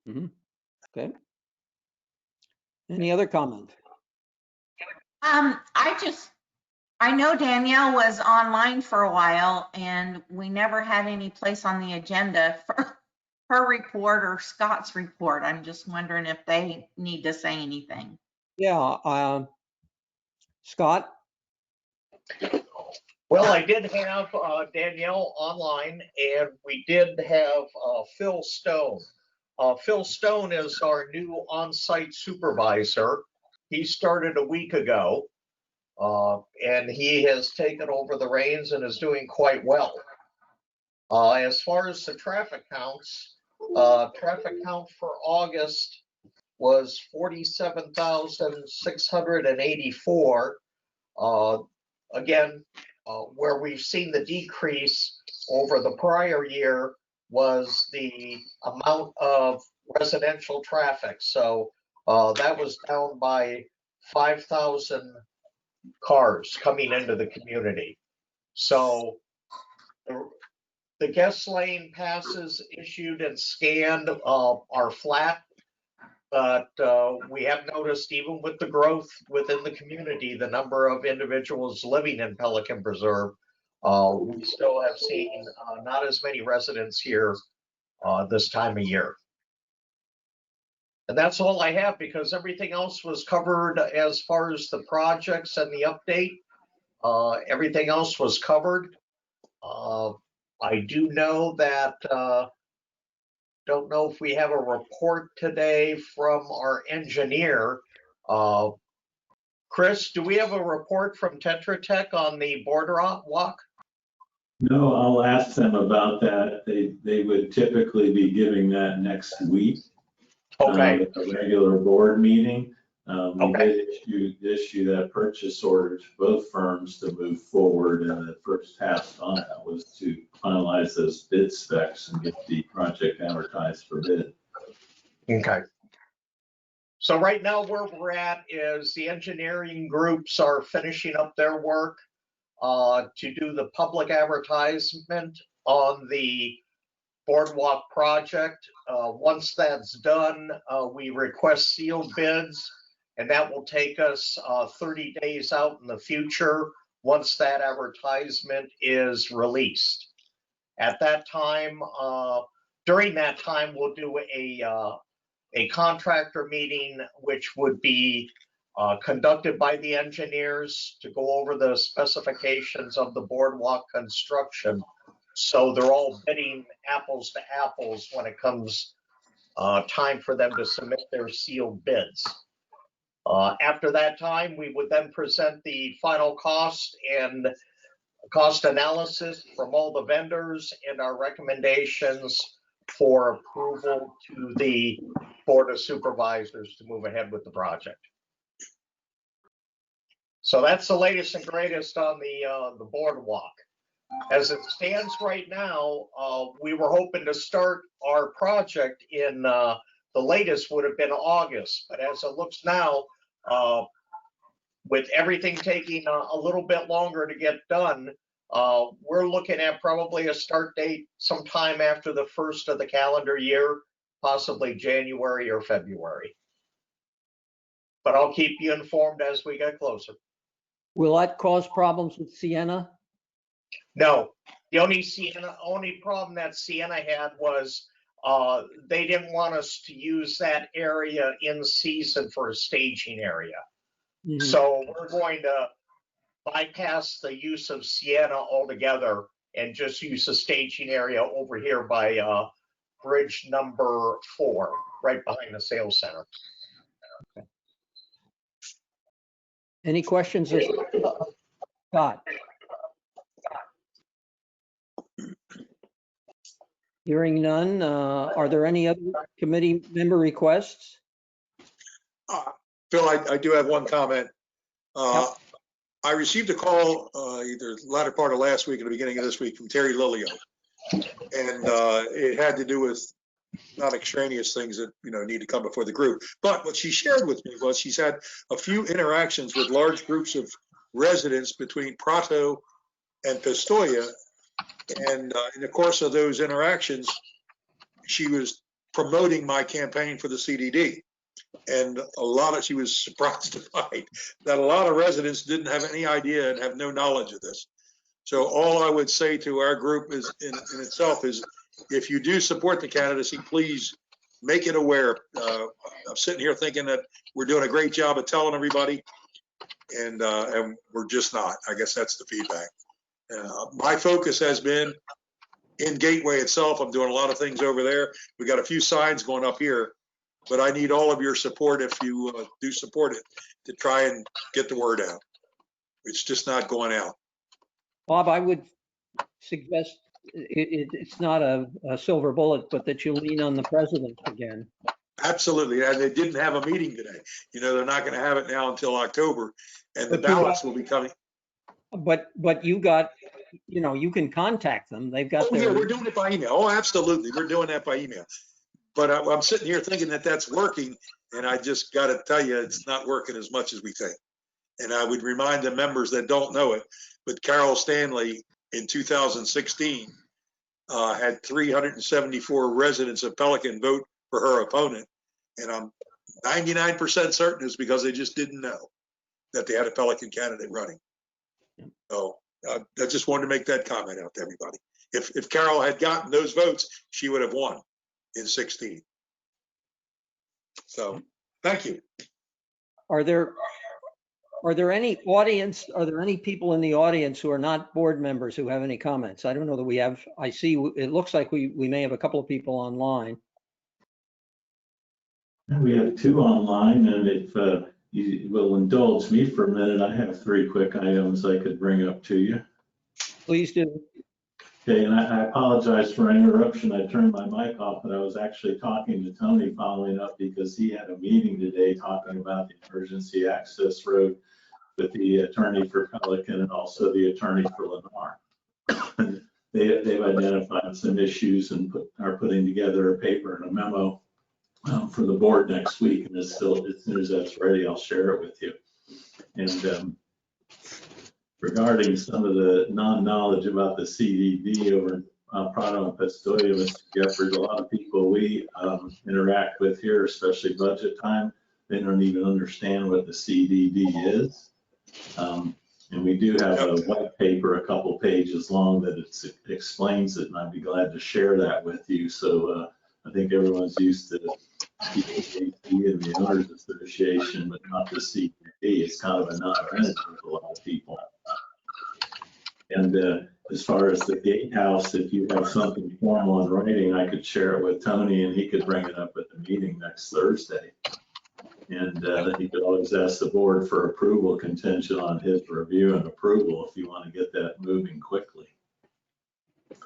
Okay. Any other comment? I know Danielle was online for a while and we never had any place on the agenda for her report or Scott's report. I'm just wondering if they need to say anything. Yeah, Scott? Well, I did have Danielle online, and we did have Phil Stone. Phil Stone is our new on-site supervisor. He started a week ago, and he has taken over the reins and is doing quite well. As far as the traffic counts, traffic count for August was 47,684. Again, where we've seen the decrease over the prior year was the amount of residential traffic. So that was down by 5,000 cars coming into the community. So the guest lane passes issued and scanned are flat. But we have noticed, even with the growth within the community, the number of individuals living in Pelican Preserve, we still have seen not as many residents here this time of year. And that's all I have, because everything else was covered as far as the projects and the update. Everything else was covered. I do know that, don't know if we have a report today from our engineer. Chris, do we have a report from Tetra Tech on the border walk? No, I'll ask them about that. They would typically be giving that next week. Okay. At the regular board meeting. We Okay. did issue that purchase order to both firms to move forward, and the first task on that was to finalize those bid specs and get the project advertised for bid. Okay. So right now where we're at is the engineering groups are finishing up their work to do the public advertisement on the boardwalk project. Once that's done, we request sealed bids, and that will take us 30 days out in the future once that advertisement is released. At that time, during that time, we'll do a contractor meeting, which would be conducted by the engineers to go over the specifications of the boardwalk construction. So they're all bidding apples to apples when it comes time for them to submit their sealed bids. After that time, we would then present the final cost and cost analysis from all the vendors and our recommendations for approval to the Board of Supervisors to move ahead with the project. So that's the latest and greatest on the boardwalk. As it stands right now, we were hoping to start our project in the latest would have been August, but as it looks now, with everything taking a little bit longer to get done, we're looking at probably a start date sometime after the first of the calendar year, possibly January or February. But I'll keep you informed as we get closer. Will that cause problems with Sienna? No, the only problem that Sienna had was they didn't want us to use that area in season for a staging area. Mhm. So we're going to bypass the use of Sienna altogether and just use the staging area over here by bridge number 4, right behind the sales center. Any questions? Scott? Hearing none, are there any other committee member requests? Phil, I do have one comment. I received a call either latter part of last week or the beginning of this week from Terry Lilio. And it had to do with not extraneous things that, need to come before the group. But what she shared with me was she's had a few interactions with large groups of residents between Prato and Pistoia. And in the course of those interactions, she was promoting my campaign for the CDD. And she was surprised to find that a lot of residents didn't have any idea and have no knowledge of this. So all I would say to our group is in itself is, if you do support the candidacy, please make it aware. I'm sitting here thinking that we're doing a great job of telling everybody, and we're just not. I guess that's the feedback. My focus has been in Gateway itself. I'm doing a lot of things over there. We got a few signs going up here, but I need all of your support if you do support it to try and get the word out. It's just not going out. Bob, I would suggest it's not a silver bullet, but that you lean on the president again. Absolutely. And they didn't have a meeting today. They're not going to have it now until October, and the But you ballots will be coming. But you got, you can contact them. They've got Oh, yeah, their, we're doing it by email. Oh, absolutely. We're doing that by email. But I'm sitting here thinking that that's working, and I just got to tell you, it's not working as much as we think. And I would remind the members that don't know it, but Carol Stanley in 2016 had 374 residents of Pelican vote for her opponent. And I'm 99% certain is because they just didn't know that they had a Pelican candidate running. So I just wanted to make that comment out to everybody. If Carol had gotten those votes, she would have won in 16. So thank you. Are there any people in the audience who are not board members who have any comments? I don't know that we have. I see, it looks like we may have a couple of people online. We have 2 online, and if you will indulge me for a minute, I have 3 quick items I could bring up to you. Please do. Okay, and I apologize for interruption. I turned my mic off, but I was actually talking to Tony following up because he had a meeting today talking about the emergency access road with the attorney for Pelican and also the attorney for Lennar. They've identified some issues and are putting together a paper and a memo for the board next week. And as soon as that's ready, I'll share it with you. And regarding some of the non-knowledge about the CDD over Prado and Pistoia, Mr. Jeffers, a lot of people we interact with here, especially budget time, they don't even understand what the CDD is. And we do have a white paper, a couple pages long, that explains it, and I'd be glad to share that with you. So I think everyone's used to CDD and the Owners Association, but not the CDD. It's kind of a non-entity for a lot of people. And as far as the gatehouse, if you have something formal in writing, I could share it with Tony and he could bring it up at the meeting next Thursday. And he could always ask the board for approval contingent on his review and approval if you want to get that moving quickly.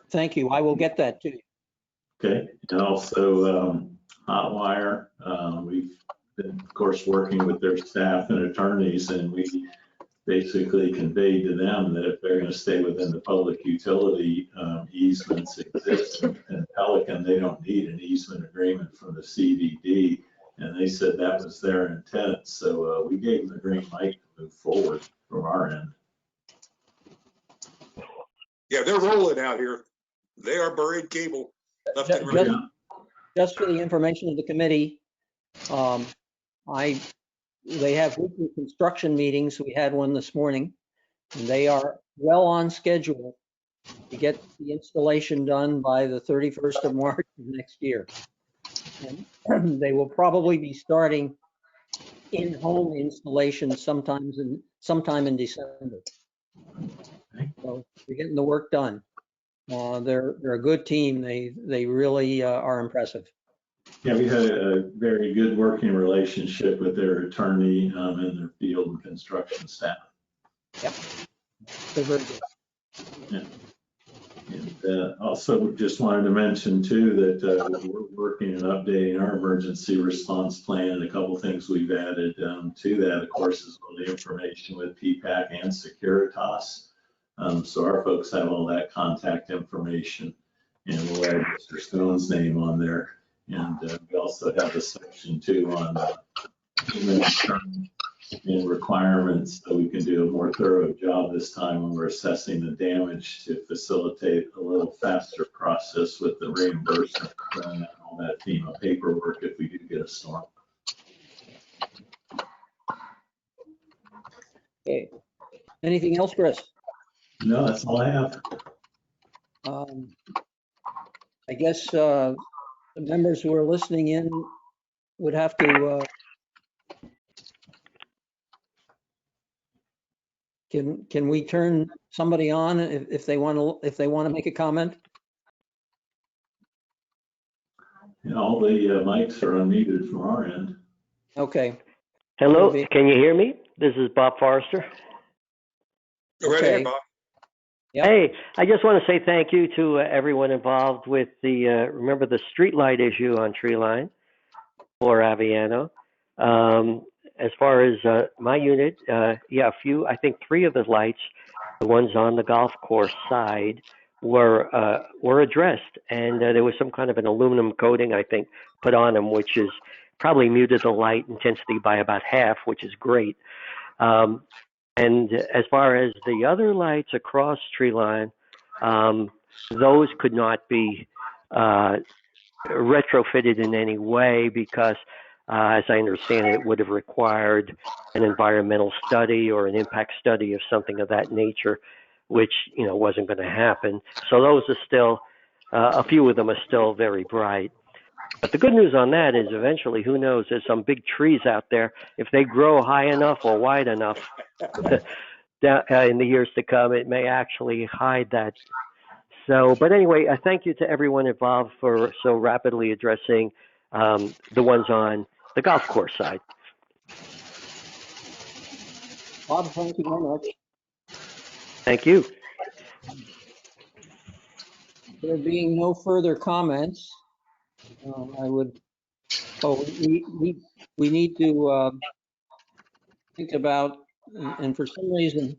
Thank you. I will get that to you. Okay, and also Hotwire, we've been, of course, working with their staff and attorneys, and we basically conveyed to them that if they're going to stay within the public utility easements exist in Pelican, they don't need an easement agreement from the CDD. And they said that was their intent. So we gave them the green light to move forward from our end. Yeah, they're rolling out here. They are buried cable left and right. Just for the information of the committee, they have weekly construction meetings. We had one this morning, and they are well on schedule to get the installation done by the 31st of March of next year. And they will probably be starting in-home installation sometime in December. So we're getting the work done. They're a good team. They really are impressive. Yeah, we had a very good working relationship with their attorney and their field and construction staff. Yep, they're very good. Yeah. And also just wanted to mention too that we're working and updating our emergency response plan. A couple things we've added to that, of course, is all the information with PPAC and Securitas. So our folks have all that contact information, and we'll add Mr. Stone's name on there. And we also have a section too on and requirements, so we can do a more thorough job this time when we're assessing the damage to facilitate a little faster process with the reimbursement and all that FEMA paperwork if we do get a storm. Okay. Anything else, Chris? No, that's all I have. I guess the members who are listening in would have to can we turn somebody on if they want to make a comment? And all the mics are unmuted from our end. Okay. Hello, can you hear me? This is Bob Forrester. Go right ahead, Bob. Yep. Hey, I just want to say thank you to everyone involved with the, remember the street light issue on Tree Line for Aviano. As far as my unit, yeah, I think 3 of the lights, the ones on the golf course side, were addressed, and there was some kind of an aluminum coating, I think, put on them, which is probably muted the light intensity by about half, which is great. And as far as the other lights across Tree Line, those could not be retrofitted in any way because As I understand it, would have required an environmental study or an impact study of something of that nature, which, wasn't going to happen. So those are still, a few of them are still very bright. But the good news on that is eventually, who knows, there's some big trees out there. If they grow high enough or wide enough in the years to come, it may actually hide that. So, but anyway, I thank you to everyone involved for so rapidly addressing the ones on the golf course side. Bob, thank you very much. Thank you. There being no further comments, I would, we need to think about, and for some reason,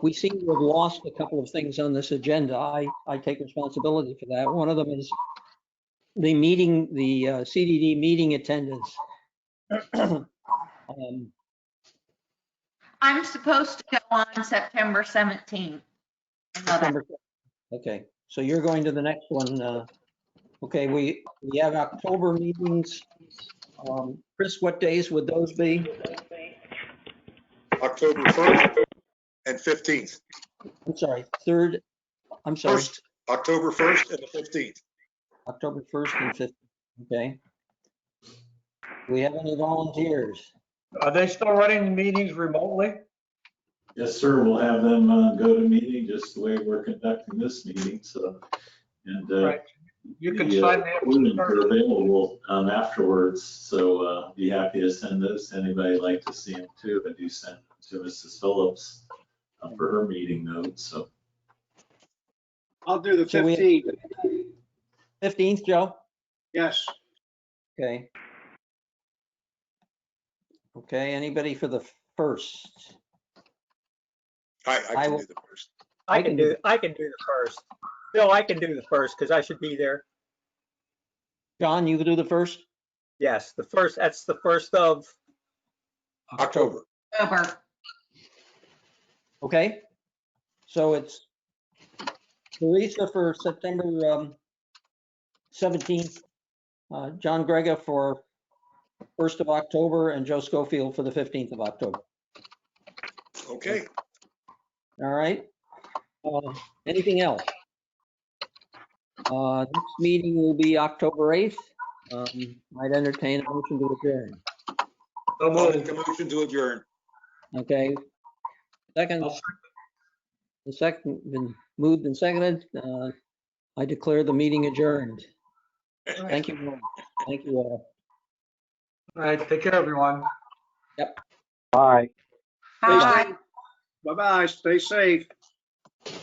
we seem to have lost a couple of things on this agenda. I take responsibility for that. One of them is the meeting, the CDD meeting attendance. I'm supposed to go on September 17th. I know that. September. Okay, so you're going to the next one. Okay, we have October meetings. Chris, what days would those be? October 1st and 15th. I'm sorry, 3rd. I'm sorry. October 1st and the 15th. October 1st and 15th. Okay. Do we have any volunteers? Are they still running meetings remotely? Yes, sir. We'll have them go to meeting just the way we're conducting this meeting. So, and Right. You can the sign the inclusions are available afterwards. So be happy to send those to anybody who'd like to see them too. I do send to Mrs. Phillips for her meeting notes. So I'll do the So we have- 15th. 15th, Joe? Yes. Okay. Okay, anybody for the 1st? I can do the first. I can do the first. Bill, I can do the first because I should be there. John, you do the 1st? Yes, the first, that's the first of, October. October. Okay. So it's Teresa for September 17th, John Grega for 1st of October, and Joe Schofield for the 15th of October. Okay. All right. Anything else? Next meeting will be October 8th. I'd entertain a motion to adjourn. I'll make a motion to adjourn. Okay. Second. The second been moved and seconded. I declare the meeting adjourned. Thank you. All. Thank you all. All right, take care, everyone. Stay Yep. Bye. Bye. safe. Bye-bye. Stay safe.